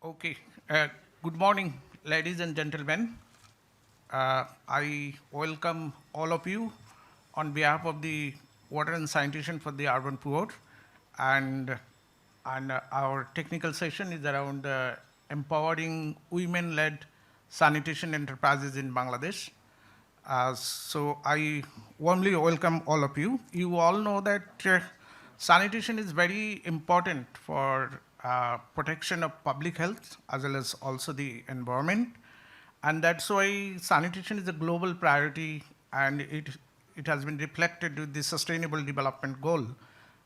Okay. Good morning, ladies and gentlemen. I welcome all of you on behalf of the Water and Sanitation for the Urban Poor. And, and our technical session is around empowering women-led sanitation enterprises in Bangladesh. So I warmly welcome all of you. You all know that sanitation is very important for protection of public health as well as also the environment. And that's why sanitation is a global priority and it has been reflected with the Sustainable Development Goal,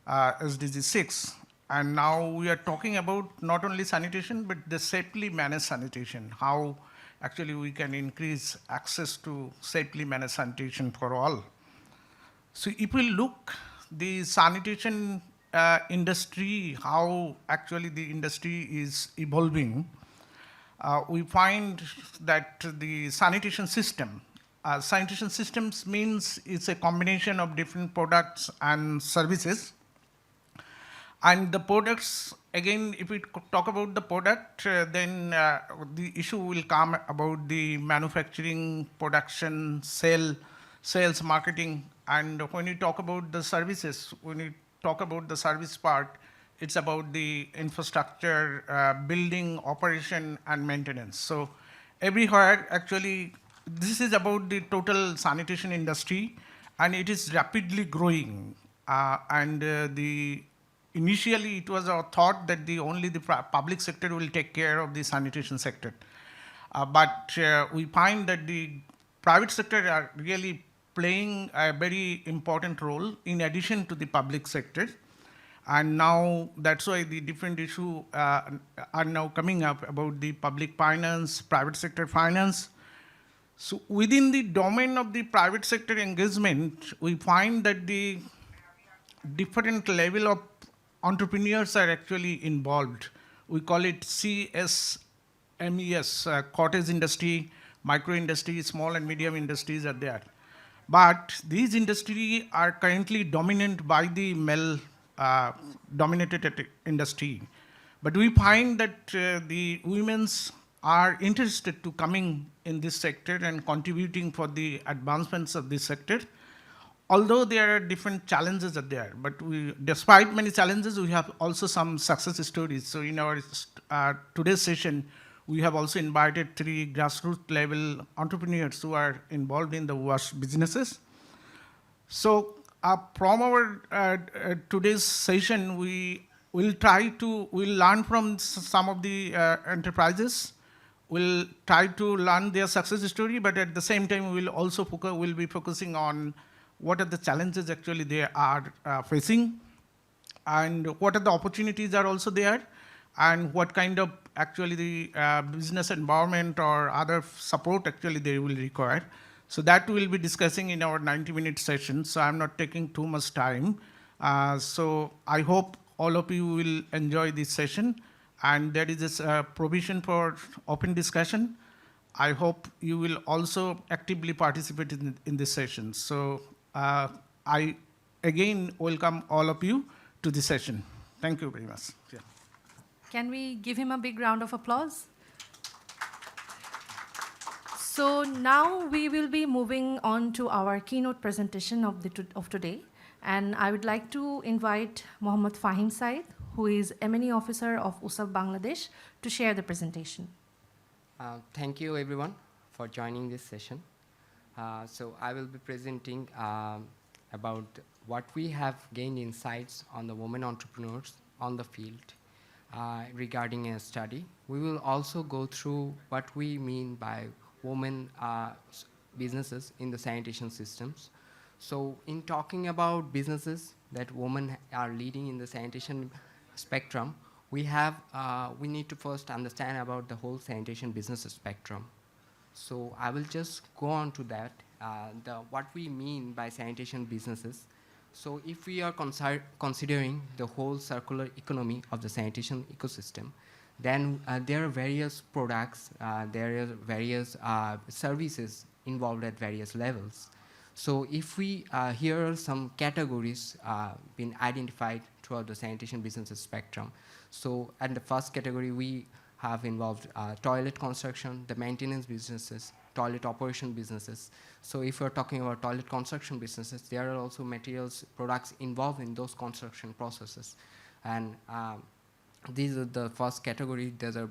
SDG 6. And now we are talking about not only sanitation, but the safely managed sanitation, how actually we can increase access to safely managed sanitation for all. So if we look the sanitation industry, how actually the industry is evolving, we find that the sanitation systems means it's a combination of different products and services. And the products, again, if we talk about the product, then the issue will come about the manufacturing, production, sales, marketing. And when you talk about the services, when you talk about the service part, it's about the infrastructure, building, operation, and maintenance. So everywhere, actually, this is about the total sanitation industry, and it is rapidly growing. Initially, it was our thought that only the public sector will take care of the sanitation sector. But we find that the private sector are really playing a very important role in addition to the public sector. And now that's why the different issues are now coming up about the public finance, private sector finance. So within the domain of the private sector engagement, we find that the different level of entrepreneurs are actually involved. We call it CSMES, cottage industry, micro industry, small and medium industries are there. But these industries are currently dominant by the male dominated industry. But we find that the women's are interested to coming in this sector and contributing for the advancements of this sector. Although there are different challenges are there, but despite many challenges, we have also some success stories. So in our today's session, we have also invited 3 grassroots level entrepreneurs who are involved in the wash businesses. So from our today's session, we'll learn from some of the enterprises. We'll try to learn their success story, but at the same time, we'll be focusing on what are the challenges actually they are facing, and what are the opportunities are also there, and what kind of actually the business environment or other support actually they will require. So that we'll be discussing in our 90-minute session, so I'm not taking too much time. So I hope all of you will enjoy this session, and there is this provision for open discussion. I hope you will also actively participate in this session. So I again welcome all of you to this session. Thank you very much. Yeah. Can we give him a big round of applause? So now we will be moving on to our keynote presentation of today. And I would like to invite Mohammad Fahim Sayeed, who is M&E Officer of WSUP Bangladesh, to share the presentation. Thank you everyone for joining this session. So I will be presenting about what we have gained insights on the women entrepreneurs on the field regarding a study. We will also go through what we mean by women businesses in the sanitation systems. So in talking about businesses that women are leading in the sanitation spectrum, we need to first understand about the whole sanitation business spectrum. So I will just go on to that, what we mean by sanitation businesses. So if we are considering the whole circular economy of the sanitation ecosystem, then there are various products, there are various services involved at various levels. So if we, here are some categories been identified throughout the sanitation business spectrum. So at the first category, we have involved toilet construction, the maintenance businesses, toilet operation businesses. So if we're talking about toilet construction businesses, there are also materials, products involved in those construction processes. And these are the first category that are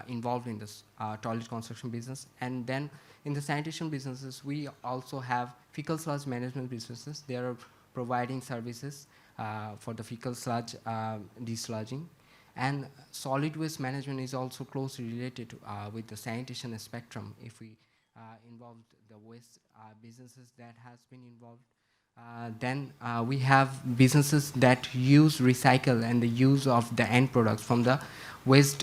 involved in this toilet construction business. And then in the sanitation businesses, we also have fecal sludge management businesses. They are providing services for the fecal sludge desludging. And solid waste management is also closely related with the sanitation spectrum. If we involve the waste businesses that has been involved, then we have businesses that use recycle and the use of the end products from the waste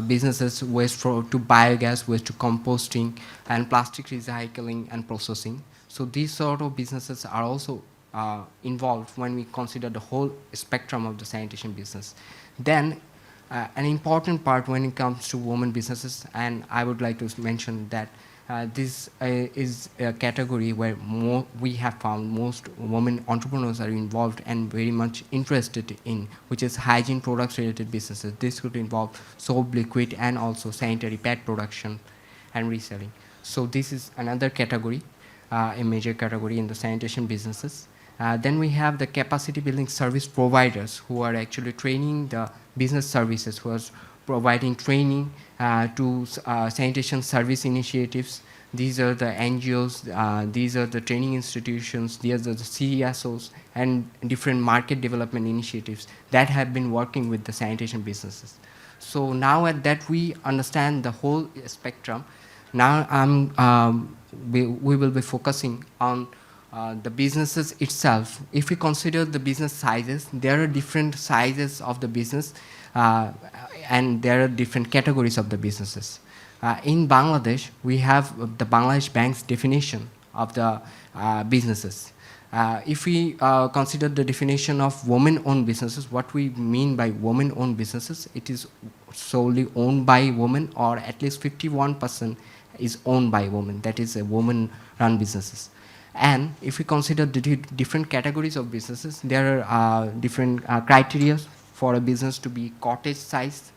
businesses, waste to biogas, waste to composting, and plastic recycling and processing. So these sort of businesses are also involved when we consider the whole spectrum of the sanitation business. Then an important part when it comes to women businesses, and I would like to mention that this is a category where we have found most women entrepreneurs are involved and very much interested in, which is hygiene products related businesses. This could involve soap, liquid, and also sanitary pad production and reselling. So this is another category, a major category in the sanitation businesses. Then we have the capacity building service providers who are actually training the business services, who are providing training to sanitation service initiatives. These are the NGOs, these are the training institutions, these are the CSOs, and different market development initiatives that have been working with the sanitation businesses. So now at that we understand the whole spectrum. Now we will be focusing on the businesses itself. If we consider the business sizes, there are different sizes of the business and there are different categories of the businesses. In Bangladesh, we have the Bangladesh Bank's definition of the businesses. If we consider the definition of women-owned businesses, what we mean by women-owned businesses, it is solely owned by women, or at least 51% is owned by women. That is a woman-run businesses. And if we consider the different categories of businesses, there are different criteria for a business to be cottage size,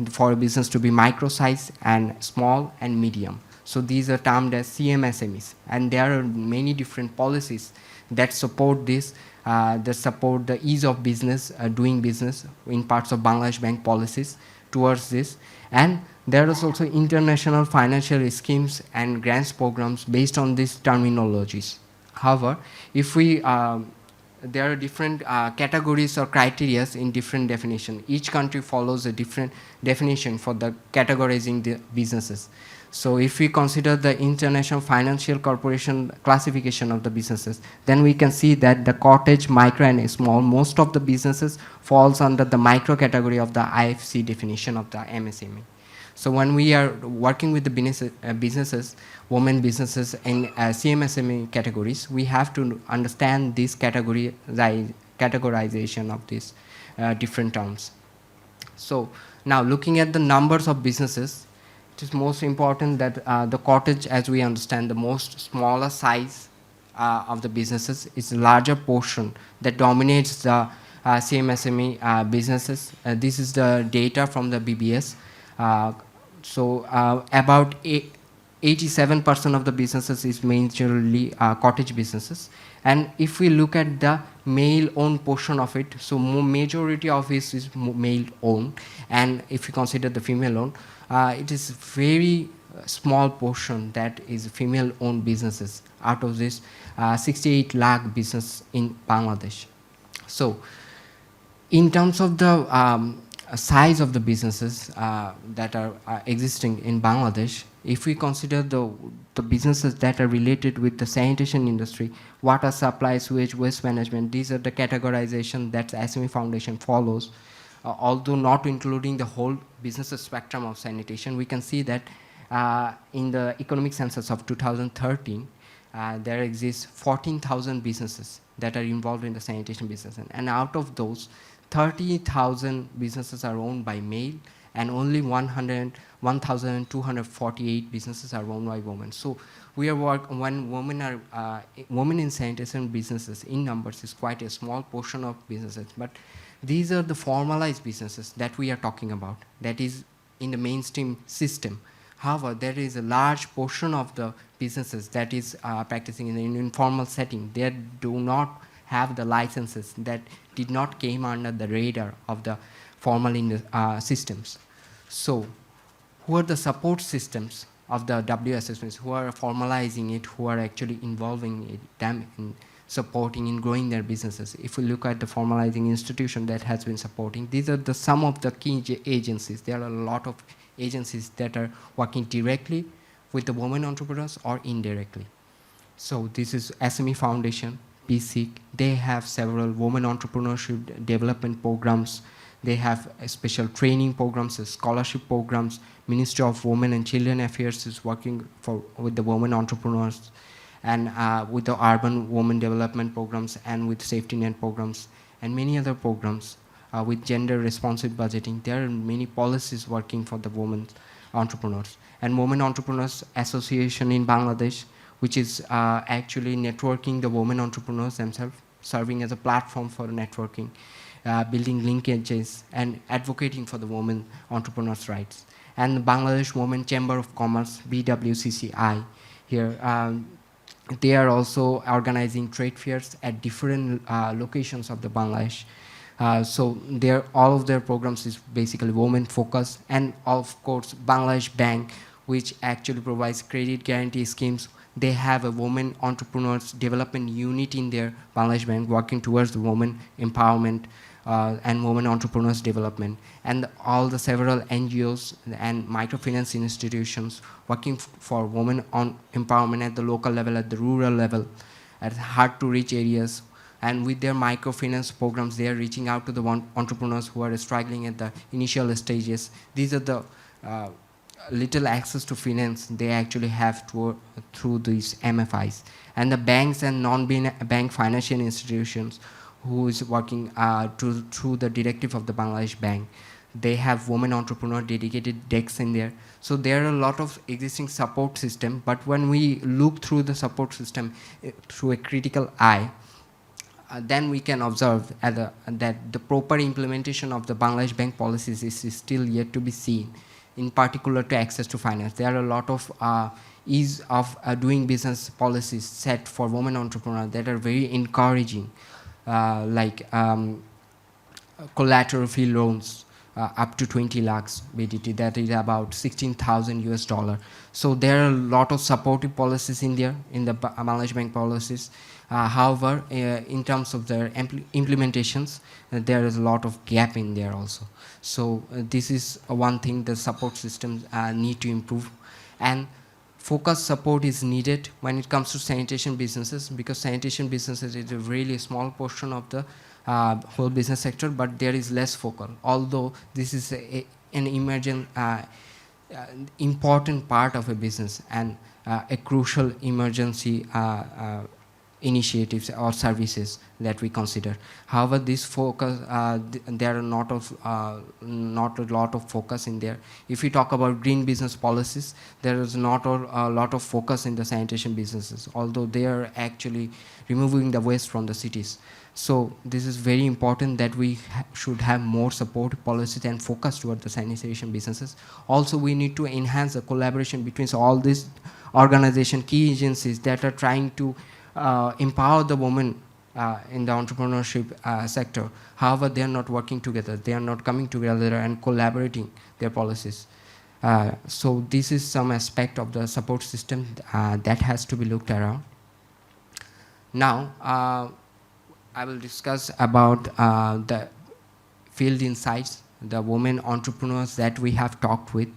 for a business to be micro size, and small and medium. So these are termed as CMSMEs. And there are many different policies that support this, that support the ease of business, doing business in parts of Bangladesh Bank policies towards this. And there is also international financial schemes and grants programs based on these terminologies. However, if we, there are different categories or criteria in different definition. Each country follows a different definition for the categorizing the businesses. So if we consider the International Financial Corporation classification of the businesses, then we can see that the cottage, micro, and small, most of the businesses falls under the micro category of the IFC definition of the MSME. So when we are working with the businesses, women businesses in CMSME categories, we have to understand this categorization of these different terms. So now looking at the numbers of businesses, it is most important that the cottage, as we understand, the most smaller size of the businesses is a larger portion that dominates the CMSME businesses. This is the data from the BBS. So about 87% of the businesses is majorly cottage businesses. And if we look at the male-owned portion of it, so majority of it is male-owned. And if you consider the female-owned, it is very small portion that is female-owned businesses out of this 68 lakh business in Bangladesh. So in terms of the size of the businesses that are existing in Bangladesh, if we consider the businesses that are related with the sanitation industry, water supply, sewage, waste management, these are the categorization that SME Foundation follows. Although not including the whole business spectrum of sanitation, we can see that in the economic census of 2013, there exists 14,000 businesses that are involved in the sanitation business. And out of those, 30,000 businesses are owned by male, and only 1,248 businesses are owned by women. So we are when women are women in sanitation businesses in numbers is quite a small portion of businesses, but these are the formalized businesses that we are talking about. That is in the mainstream system. However, there is a large portion of the businesses that is practicing in an informal setting. They do not have the licenses, that did not came under the radar of the formal systems. So, who are the support systems of the WSSPs, who are formalizing it, who are actually involving them in supporting in growing their businesses? If we look at the formalizing institution that has been supporting, these are some of the key agencies. There are a lot of agencies that are working directly with the women entrepreneurs or indirectly. So this is SME Foundation, PSIC. They have several women entrepreneurship development programs. They have special training programs, scholarship programs. Ministry of Women and Children Affairs is working with the women entrepreneurs, and with the urban women development programs, and with safety net programs, and many other programs with gender responsive budgeting. There are many policies working for the women entrepreneurs. And Women Entrepreneurs Association in Bangladesh, which is actually networking the women entrepreneurs themselves, serving as a platform for networking, building linkages, and advocating for the women entrepreneurs' rights. And the Bangladesh Women Chamber of Commerce, BWCCI, here, they are also organizing trade fairs at different locations of the Bangladesh. So all of their programs is basically women focused, and of course Bangladesh Bank, which actually provides credit guarantee schemes. They have a women entrepreneurs development unit in their Bangladesh Bank working towards the women empowerment and women entrepreneurs development. And all the several NGOs and microfinance institutions working for women empowerment at the local level, at the rural level, at hard to reach areas. And with their microfinance programs, they are reaching out to the entrepreneurs who are struggling at the initial stages. These are the little access to finance they actually have through these MFIs. And the banks and non-bank financial institutions who is working through the directive of the Bangladesh Bank. They have women entrepreneur dedicated desks in there. So there are a lot of existing support system, but when we look through the support system through a critical eye, then we can observe that the proper implementation of the Bangladesh Bank policies is still yet to be seen, in particular to access to finance. There are a lot of ease of doing business policies set for women entrepreneurs that are very encouraging, like collateral-free loans up to 20 lakhs BDT, that is about 16,000 US dollar. So there are a lot of supportive policies in there, in the Bangladesh Bank policies. However, in terms of their implementations, there is a lot of gap in there also. So this is one thing the support systems need to improve. And focused support is needed when it comes to sanitation businesses, because sanitation businesses is a really small portion of the whole business sector, but there is less focal. Although this is an emergent, important part of a business and a crucial emergency initiatives or services that we consider. However, this focus, there are not a lot of focus in there. If we talk about green business policies, there is not a lot of focus in the sanitation businesses, although they are actually removing the waste from the cities. So this is very important that we should have more support policies and focus toward the sanitation businesses. Also, we need to enhance the collaboration between all these organizations, key agencies that are trying to empower the women in the entrepreneurship sector. However, they are not working together. They are not coming together and collaborating their policies. So this is some aspect of the support system that has to be looked around. Now, I will discuss about the field insights, the women entrepreneurs that we have talked with,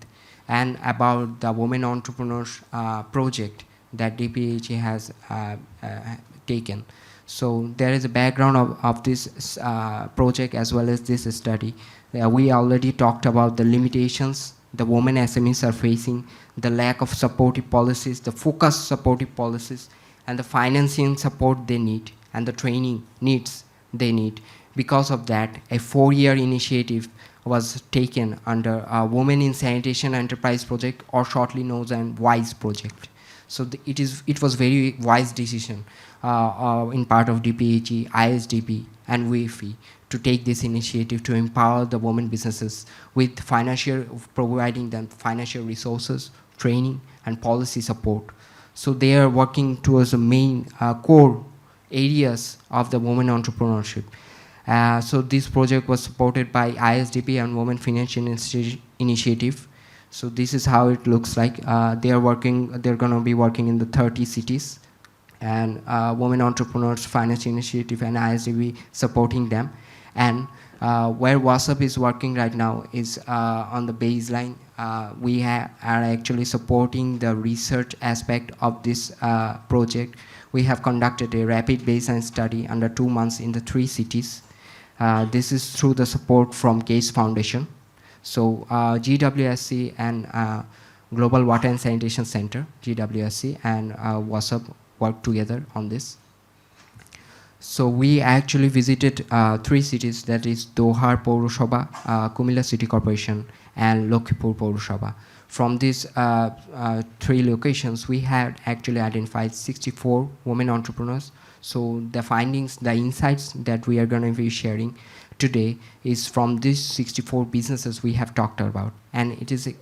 and about the women entrepreneurs project that DPHA has taken. So there is a background of this project as well as this study. We already talked about the limitations the women SMEs are facing, the lack of supportive policies, the focused supportive policies, and the financing support they need, and the training needs they need. Because of that, a 4-year initiative was taken under a Women in Sanitation Enterprise Project, or shortly known as WISE project. So it was very wise decision in part of DPHE, ISDP, and WSUP to take this initiative to empower the women businesses with providing them financial resources, training, and policy support. So they are working towards the main core areas of the women entrepreneurship. So this project was supported by ISDP and Women Financial Initiative. So this is how it looks like. They're going to be working in the 30 cities, and Women Entrepreneurs Finance Initiative and ISDB supporting them. And where WSUP is working right now is on the baseline. We are actually supporting the research aspect of this project. We have conducted a rapid baseline study under 2 months in the 3 cities. This is through the support from Gates Foundation. So GWSC and Global Water and Sanitation Center, GWSC, and WSUP work together on this. So we actually visited 3 cities, that is Doha Pৌরসভা, Kumila City Corporation, and Lokhipur Pৌরসভা. From these 3 locations, we had actually identified 64 women entrepreneurs. So the findings, the insights that we are going to be sharing today is from these 64 businesses we have talked about. And it is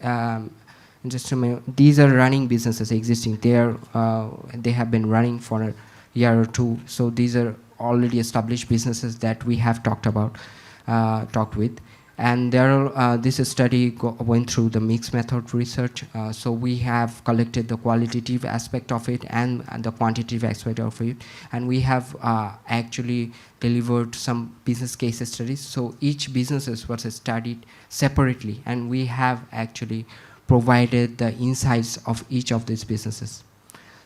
these are running businesses existing. They have been running for a year or 2. So these are already established businesses that we have talked with. And this study went through the mixed method research. So we have collected the qualitative aspect of it and the quantitative aspect of it. And we have actually delivered some business case studies. So each business was studied separately, and we have actually provided the insights of each of these businesses.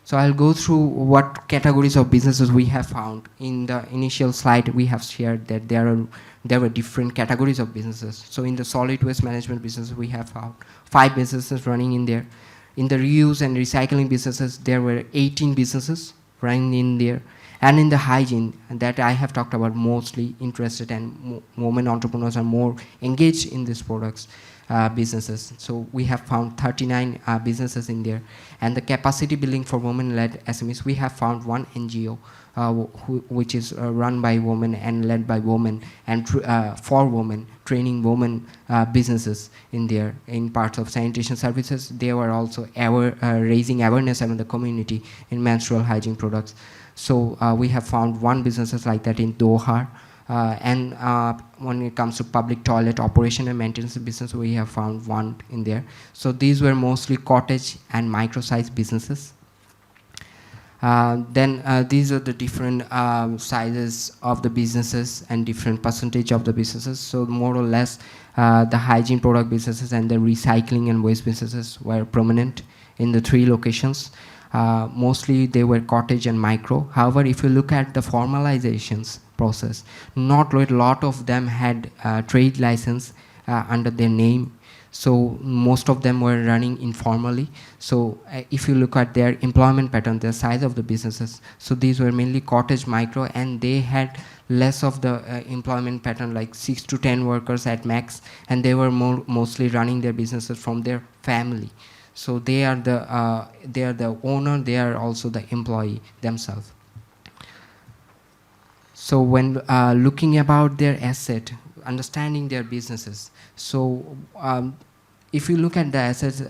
So I'll go through what categories of businesses we have found. In the initial slide, we have shared that there were different categories of businesses. So in the solid waste management business, we have found 5 businesses running in there. In the reuse and recycling businesses, there were 18 businesses running in there. And in the hygiene, that I have talked about, mostly interested, and women entrepreneurs are more engaged in these products. Businesses. So we have found 39 businesses in there. And the capacity building for women-led SMEs, we have found 1 NGO which is run by women and led by women, and for women, training women businesses in there. In parts of sanitation services, they were also raising awareness among the community in menstrual hygiene products. So we have found 1 businesses like that in Doha. And when it comes to public toilet operation and maintenance business, we have found 1 in there. So these were mostly cottage and micro-sized businesses. Then these are the different sizes of the businesses and different percentage of the businesses. So more or less, the hygiene product businesses and the recycling and waste businesses were prominent in the 3 locations. Mostly they were cottage and micro. However, if you look at the formalizations process, not a lot of them had trade license under their name. So most of them were running informally. So if you look at their employment pattern, the size of the businesses, so these were mainly cottage micro, and they had less of the employment pattern, like 6 to 10 workers at max, and they were mostly running their businesses from their family. So they are the owner, they are also the employee themselves. So when looking about their asset, understanding their businesses, so if you look at the assets,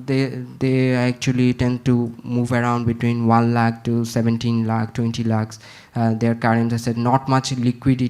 they actually tend to move around between 1 lakh to 17 lakh, 20 lakhs. Their current asset, not much liquid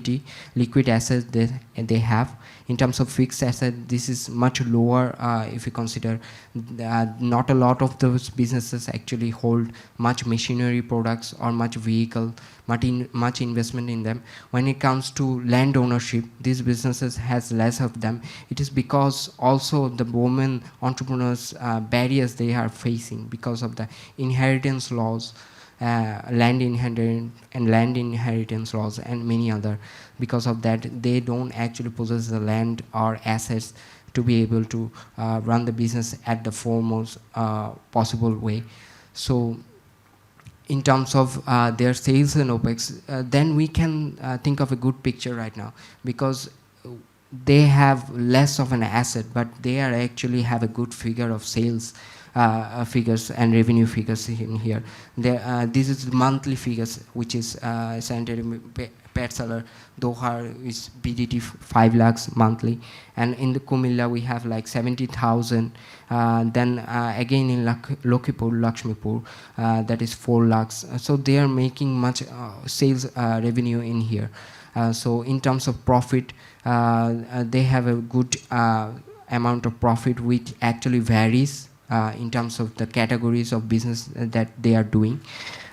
assets they have. In terms of fixed asset, this is much lower if you consider not a lot of those businesses actually hold much machinery products or much vehicle, much investment in them. When it comes to land ownership, these businesses has less of them. It is because also the women entrepreneurs barriers they are facing because of the inheritance laws, land inheritance laws, and many other. Because of that, they don't actually possess the land or assets to be able to run the business at the foremost possible way. So in terms of their sales and OPEX, then we can think of a good picture right now, because they have less of an asset, but they are actually have a good figure of sales figures and revenue figures in here. This is the monthly figures, which is sanitary pet seller. Doha is BDT 5 lakhs monthly, and in the Kumilla we have like 70,000. Then again in Lokipur, Lakshmipur, that is 4 lakhs. So they are making much sales revenue in here. So in terms of profit, they have a good amount of profit, which actually varies in terms of the categories of business that they are doing.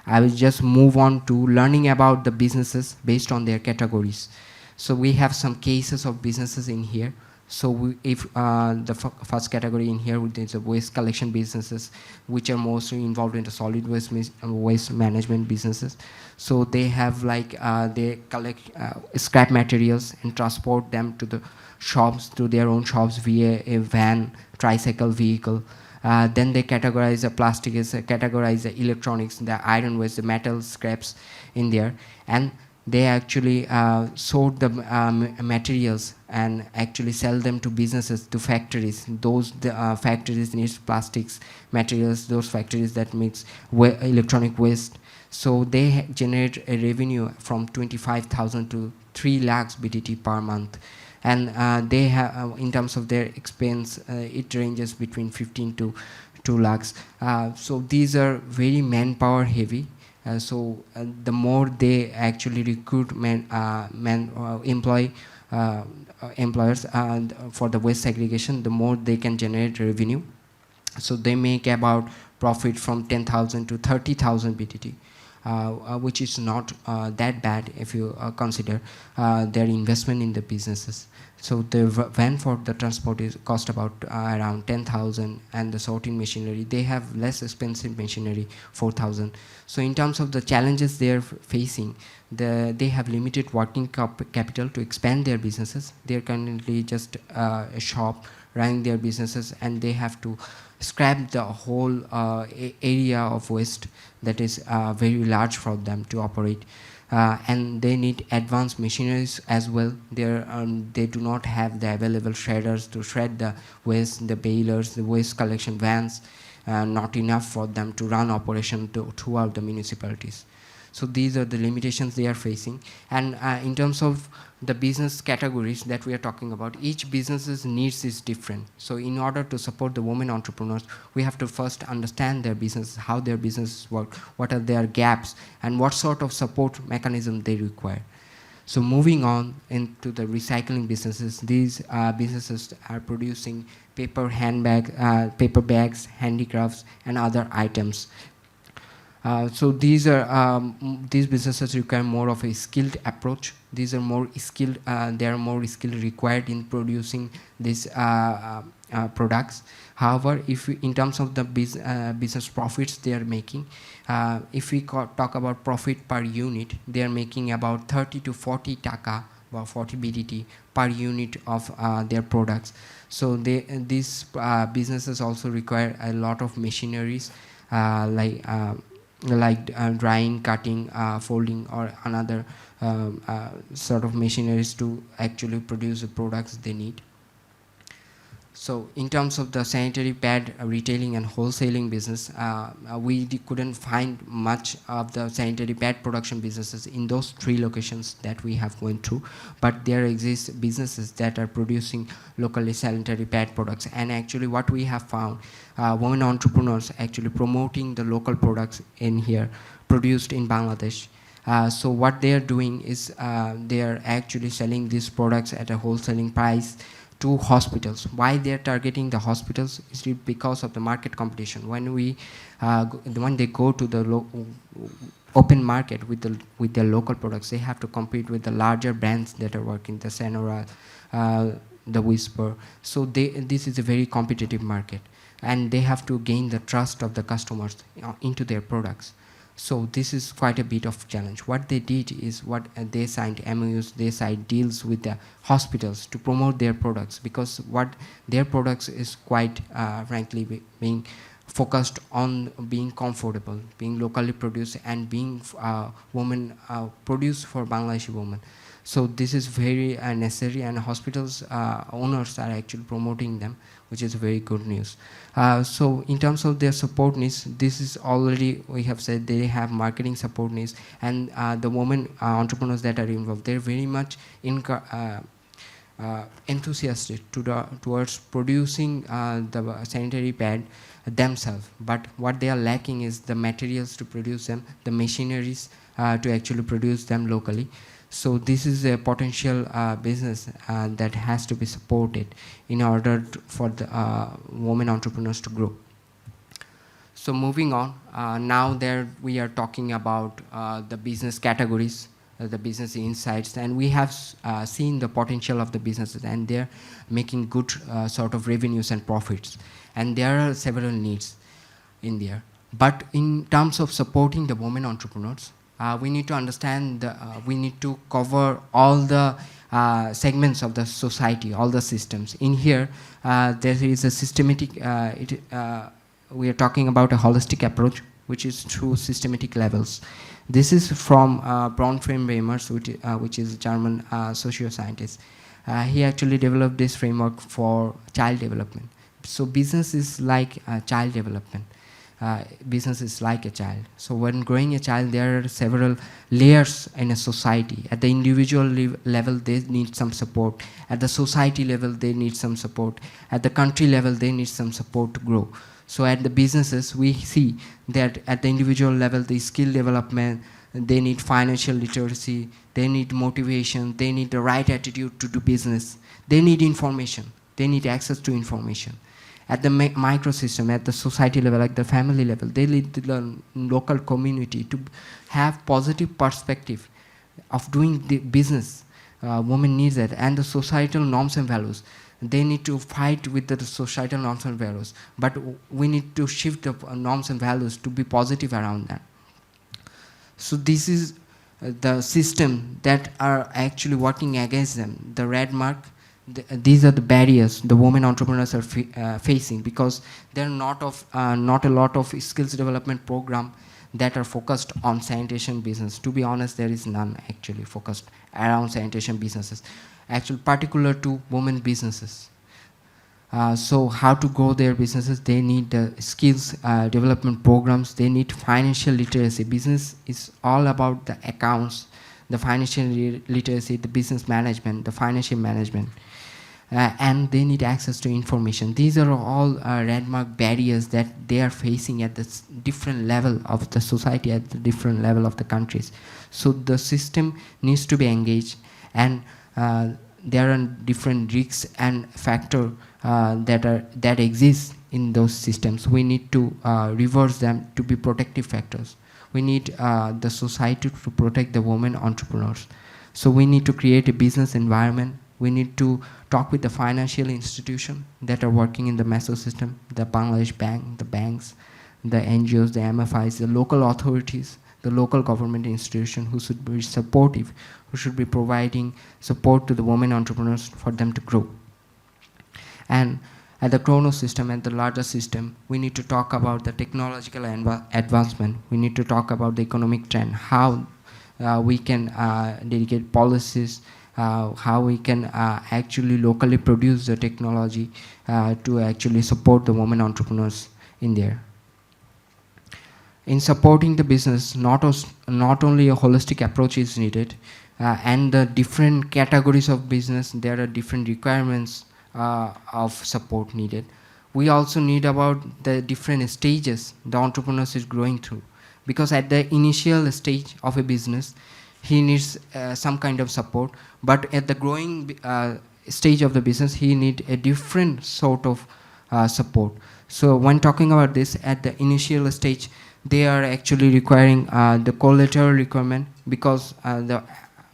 I will just move on to learning about the businesses based on their categories. So we have some cases of businesses in here. So if the first category in here is the waste collection businesses, which are mostly involved in the solid waste management businesses. So they have like they collect scrap materials and transport them to the shops, to their own shops via a van, tricycle vehicle. Then they categorize the plastic, categorize the electronics, the iron waste, the metal scraps in there, and they actually sort the materials and actually sell them to businesses, to factories. Those factories need plastics materials, those factories that makes electronic waste. So they generate a revenue from 25,000 to 3 lakhs BDT per month. And they have, in terms of their expense, it ranges between 15 to 2 lakhs. So these are very manpower heavy. The more they actually recruit employers for the waste segregation, the more they can generate revenue. So they make about profit from 10,000 to 30,000 BTT. Which is not that bad if you consider their investment in the businesses. So the van for the transport is cost about around 10,000, and the sorting machinery, they have less expensive machinery, 4,000. So in terms of the challenges they are facing, they have limited working capital to expand their businesses. They are currently just a shop running their businesses, and they have to scrap the whole area of waste that is very large for them to operate. And they need advanced machineries as well. They do not have the available shredders to shred the waste, the balers, the waste collection vans, not enough for them to run operation throughout the municipalities. So these are the limitations they are facing. And in terms of the business categories that we are talking about, each business's needs is different. So in order to support the women entrepreneurs, we have to first understand their business, how their business work, what are their gaps, and what sort of support mechanism they require. So moving on into the recycling businesses, these businesses are producing paper paper bags, handicrafts, and other items. So these businesses require more of a skilled approach. These are more skilled. They are more skilled required in producing these products. However, if in terms of the business profits they are making, if we talk about profit per unit, they are making about 30 to 40 taka, about 40 BDT per unit of their products. So these businesses also require a lot of machineries, like drying, cutting, folding, or another sort of machineries to actually produce the products they need. So in terms of the sanitary pad retailing and wholesaling business, we couldn't find much of the sanitary pad production businesses in those 3 locations that we have gone through, but there exist businesses that are producing locally sanitary pad products. And actually what we have found, women entrepreneurs actually promoting the local products in here, produced in Bangladesh. So what they are doing is they are actually selling these products at a wholesaling price to hospitals. Why they are targeting the hospitals is because of the market competition. When they go to the open market with their local products, they have to compete with the larger brands that are working, the Senora, the Whisper. So this is a very competitive market, and they have to gain the trust of the customers into their products. So this is quite a bit of challenge. What they did is they signed MOUs, they signed deals with the hospitals to promote their products, because what their products is quite frankly being focused on being comfortable, being locally produced, and being women produced for Bangladeshi women. So this is very necessary, and hospitals owners are actually promoting them, which is very good news. So in terms of their support needs, this is already, we have said they have marketing support needs, and the women entrepreneurs that are involved, they're very much enthusiastic towards producing the sanitary pad themselves. But what they are lacking is the materials to produce them, the machineries to actually produce them locally. So this is a potential business that has to be supported in order for the women entrepreneurs to grow. So moving on, now there we are talking about the business categories, the business insights, and we have seen the potential of the businesses, and they're making good sort of revenues and profits. And there are several needs in there. But in terms of supporting the women entrepreneurs, we need to understand, we need to cover all the segments of the society, all the systems. In here, there is a systematic, we are talking about a holistic approach, which is through systematic levels. This is from Braunframe Reimers, which is a German socio-scientist. He actually developed this framework for child development. So business is like child development. Business is like a child. So when growing a child, there are several layers in a society. At the individual level, they need some support. At the society level, they need some support. At the country level, they need some support to grow. So at the businesses, we see that at the individual level, the skill development, they need financial literacy, they need motivation, they need the right attitude to do business, they need information, they need access to information. At the microsystem, at the society level, at the family level, they need the local community to have positive perspective of doing the business. Women need that. And the societal norms and values, they need to fight with the societal norms and values. But we need to shift the norms and values to be positive around that. So this is the system that are actually working against them. The red mark, these are the barriers the women entrepreneurs are facing, because there are not a lot of skills development program that are focused on sanitation business. To be honest, there is none actually focused around sanitation businesses, actually particular to women businesses. So how to grow their businesses, they need skills development programs, they need financial literacy. Business is all about the accounts, the financial literacy, the business management, the financial management. And they need access to information. These are all red mark barriers that they are facing at the different level of the society, at the different level of the countries. So the system needs to be engaged, and there are different risks and factors that exist in those systems. We need to reverse them to be protective factors. We need the society to protect the women entrepreneurs. So we need to create a business environment. We need to talk with the financial institutions that are working in the meso system, the Bangladesh Bank, the banks, the NGOs, the MFIs, the local authorities, the local government institution who should be supportive, who should be providing support to the women entrepreneurs for them to grow. And at the chrono system, at the larger system, we need to talk about the technological advancement. We need to talk about the economic trend, how we can dedicate policies, how we can actually locally produce the technology to actually support the women entrepreneurs in there. In supporting the business, not only a holistic approach is needed, and the different categories of business, there are different requirements of support needed. We also need about the different stages the entrepreneur is growing through, because at the initial stage of a business, he needs some kind of support, but at the growing stage of the business, he needs a different sort of support. So when talking about this, at the initial stage, they are actually requiring the collateral requirement, because the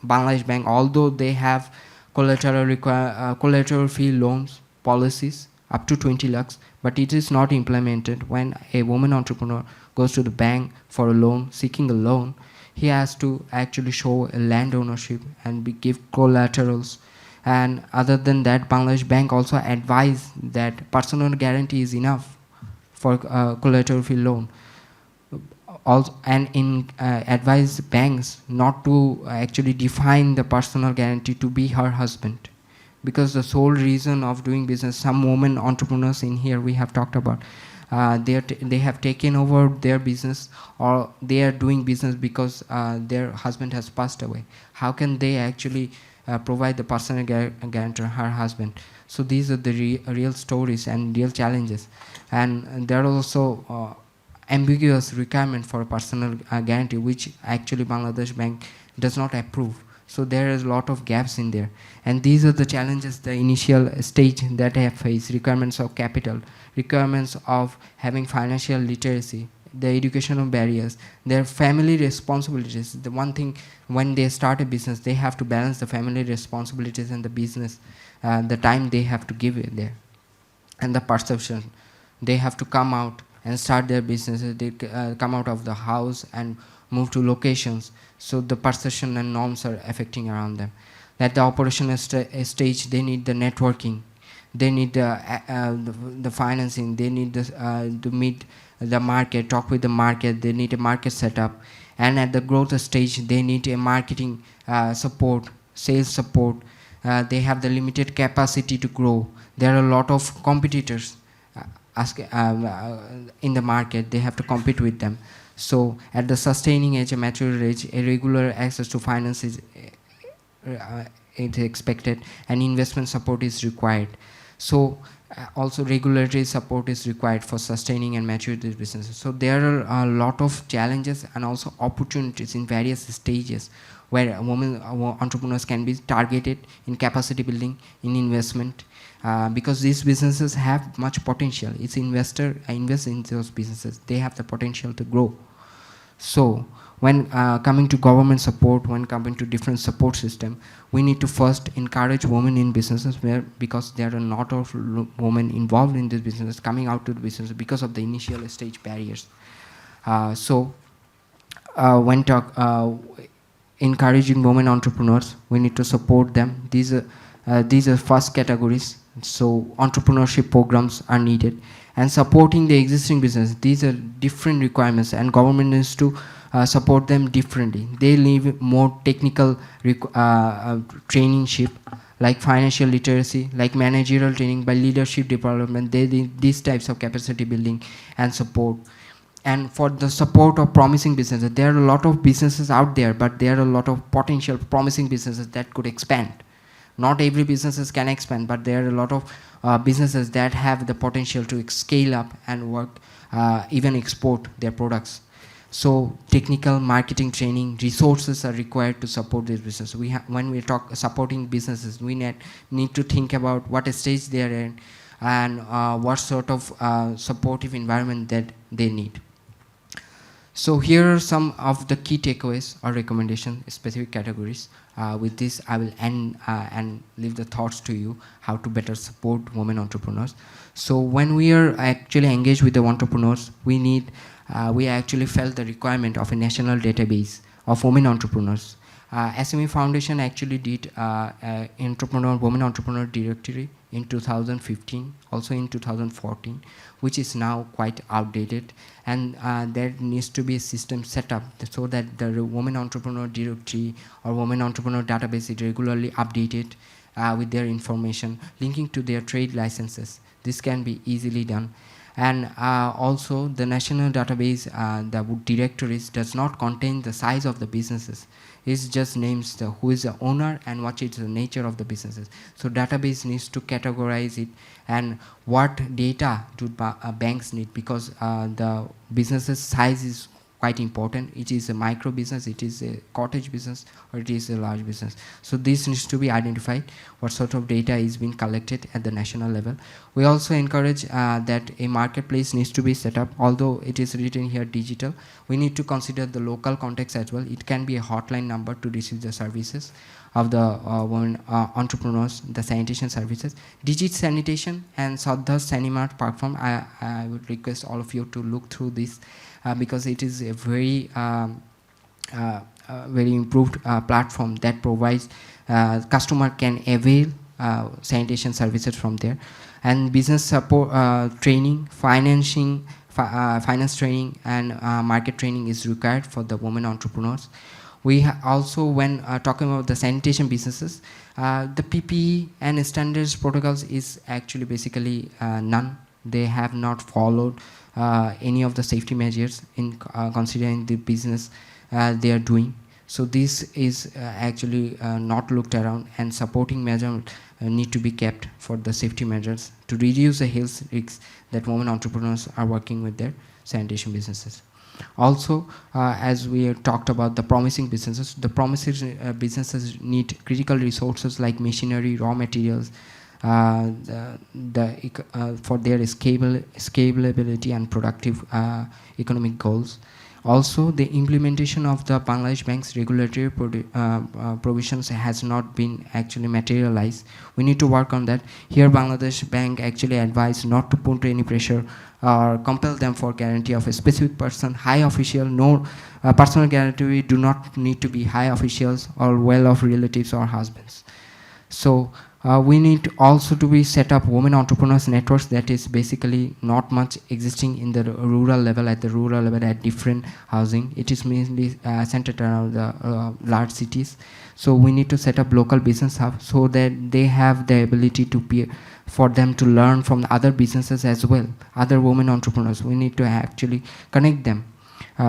Bangladesh Bank, although they have collateral free loans policies up to 20 lakhs, but it is not implemented. When a woman entrepreneur goes to the bank for a loan, seeking a loan, he has to actually show a land ownership and give collaterals. And other than that, Bangladesh Bank also advised that personal guarantee is enough for collateral free loan. also and advise banks not to actually define the personal guarantee to be her husband, because the sole reason of doing business, some women entrepreneurs in here we have talked about, they have taken over their business, or they are doing business because their husband has passed away. How can they actually provide the personal guarantor, her husband? So these are the real stories and real challenges. And there are also ambiguous requirement for a personal guarantee, which actually Bangladesh Bank does not approve. So there is a lot of gaps in there. And these are the challenges, the initial stage that I have faced: requirements of capital, requirements of having financial literacy, the educational barriers, their family responsibilities. The one thing, when they start a business, they have to balance the family responsibilities and the business, the time they have to give it there, and the perception. They have to come out and start their businesses. They come out of the house and move to locations. So the perception and norms are affecting around them. At the operational stage, they need the networking, they need the financing, they need to meet the market, talk with the market, they need a market setup. And at the growth stage, they need a marketing support, sales support. They have the limited capacity to grow. There are a lot of competitors in the market. They have to compete with them. So at the sustaining age, a mature age, a regular access to finance is expected, and investment support is required. So also regulatory support is required for sustaining and maturing these businesses. So there are a lot of challenges and also opportunities in various stages where women entrepreneurs can be targeted in capacity building, in investment, because these businesses have much potential. It's investor invest in those businesses, they have the potential to grow. So when coming to government support, when coming to different support system, we need to first encourage women in businesses, because there are a lot of women involved in this business, coming out to the business because of the initial stage barriers. When encouraging women entrepreneurs, we need to support them. These are first categories. So entrepreneurship programs are needed, and supporting the existing business. These are different requirements, and government needs to support them differently. They need more technical trainingship, like financial literacy, like managerial training, by leadership development. They need these types of capacity building and support. And for the support of promising businesses, there are a lot of businesses out there, but there are a lot of potential promising businesses that could expand. Not every businesses can expand, but there are a lot of businesses that have the potential to scale up and work, even export their products. So technical marketing training resources are required to support this business. When we talk supporting businesses, we need to think about what stage they are in, and what sort of supportive environment that they need. So here are some of the key takeaways or recommendations, specific categories. With this, I will end and leave the thoughts to you, how to better support women entrepreneurs. So when we are actually engaged with the entrepreneurs, we actually felt the requirement of a national database of women entrepreneurs. SME Foundation actually did women entrepreneur directory in 2015, also in 2014, which is now quite outdated, and there needs to be a system set up so that the women entrepreneur directory or women entrepreneur database is regularly updated with their information, linking to their trade licenses. This can be easily done. And also the national database, the directories does not contain the size of the businesses. It just names who is the owner and what is the nature of the businesses. So database needs to categorize it, and what data do banks need, because the business's size is quite important. It is a micro business, it is a cottage business, or it is a large business. So this needs to be identified, what sort of data is being collected at the national level. We also encourage that a marketplace needs to be set up. Although it is written here digital, we need to consider the local context as well. It can be a hotline number to receive the services of the women entrepreneurs, the sanitation services. Digit Sanitation and Saddha Sanimart platform, I would request all of you to look through this, because it is a very very improved platform that provides customer can avail sanitation services from there. And business support, training, financing finance training and market training is required for the women entrepreneurs. We also, when talking about the sanitation businesses, the PPE and standards protocols is actually basically none. They have not followed any of the safety measures in considering the business they are doing. So this is actually not looked around, and supporting measures need to be kept for the safety measures to reduce the health risks that women entrepreneurs are working with their sanitation businesses. Also, as we have talked about the promising businesses, the promising businesses need critical resources like machinery, raw materials, for their scalability and productive economic goals. Also, the implementation of the Bangladesh Bank's regulatory provisions has not been actually materialized. We need to work on that. Here, Bangladesh Bank actually advised not to put any pressure or compel them for guarantee of a specific person, high official. No personal guarantee do not need to be high officials or well-off relatives or husbands. So we need also to be set up women entrepreneurs networks that is basically not much existing in the rural level, at different housing. It is mainly centered around the large cities. So we need to set up local business hubs so that they have the ability to be, for them to learn from the other businesses as well, other women entrepreneurs. We need to actually connect them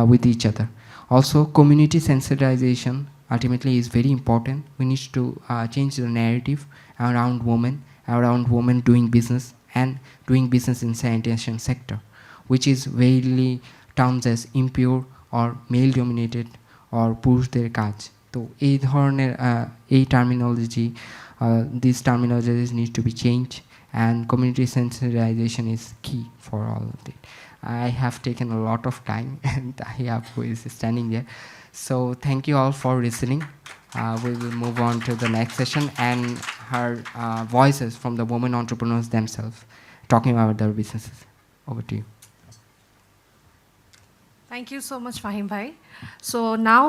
with each other. Also, community sensitization ultimately is very important. We need to change the narrative around women doing business and doing business in sanitation sector, which is very termed as impure or male dominated or পুরুষদের কাজ। তো এই ধরনের these terminologies need to be changed, and community sensitization is key for all of it. I have taken a lot of time, and Tahia who is standing there. So thank you all for listening. We will move on to the next session and her voices from the women entrepreneurs themselves, talking about their businesses. Over to you. Thank you so much, Fahim bhai. So now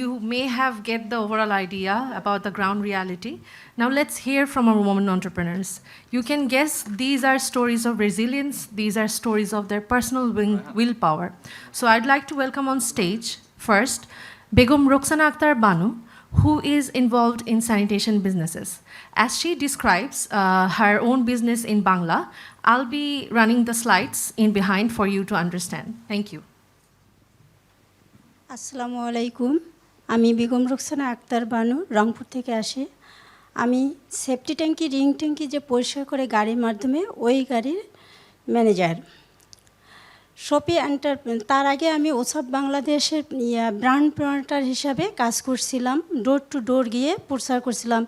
you may have get the overall idea about the ground reality. Now let's hear from our women entrepreneurs. You can guess these are stories of resilience. These are stories of their personal willpower. So I'd like to welcome on stage first Begum Rokshana Akter Banu, who is involved in sanitation businesses. As she describes her own business in Bangla, I'll be running the slides in behind for you to understand. Thank you. আসসালামু আলাইকুম, আমি বেগম রোকসানা আক্তার বানু, রংপুর থেকে আসি। আমি safety ট্যাঙ্কি, ring ট্যাঙ্কি যে পরিষ্কার করে গাড়ির মাধ্যমে, ওই গাড়ির ম্যানেজার। শপি তার আগে আমি ওসাপ বাংলাদেশের ব্র্যান্ড প্রমোটার হিসাবে কাজ করছিলাম। ডোর টু ডোর গিয়ে প্রচার করছিলাম।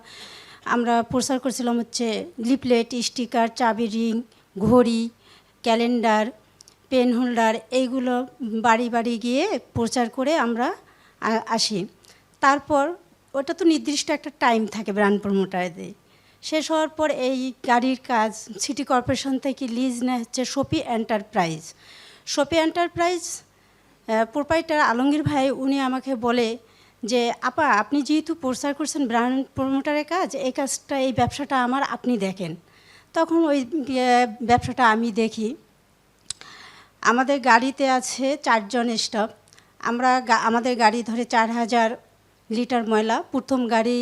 আমরা প্রচার করছিলাম হচ্ছে লিফলেট, স্টিকার, চাবি রিং, ঘড়ি, ক্যালেন্ডার, পেন হোল্ডার, এইগুলো বাড়ি বাড়ি গিয়ে প্রচার করে আমরা আসি। তারপর ওটা তো নির্দিষ্ট একটা টাইম থাকে ব্র্যান্ড প্রমোটারদের। শেষ হওয়ার পর এই গাড়ির কাজ সিটি কর্পোরেশন থেকে লিজ নেয় হচ্ছে শপি এন্টারপ্রাইজ। শপি এন্টারপ্রাইজ প্রোপাইটার আলমগীর ভাই উনি আমাকে বলে যে আপা, আপনি যেহেতু প্রচার করছেন ব্র্যান্ড প্রমোটারের কাজ, এই কাজটা, এই ব্যবসাটা আমার, আপনি দেখেন। তখন ওই ব্যবসাটা আমি দেখি। আমাদের গাড়িতে আছে 4 জন স্টাফ। আমরা আমাদের গাড়ি ধরে 4000 লিটার ময়লা। প্রথম গাড়ি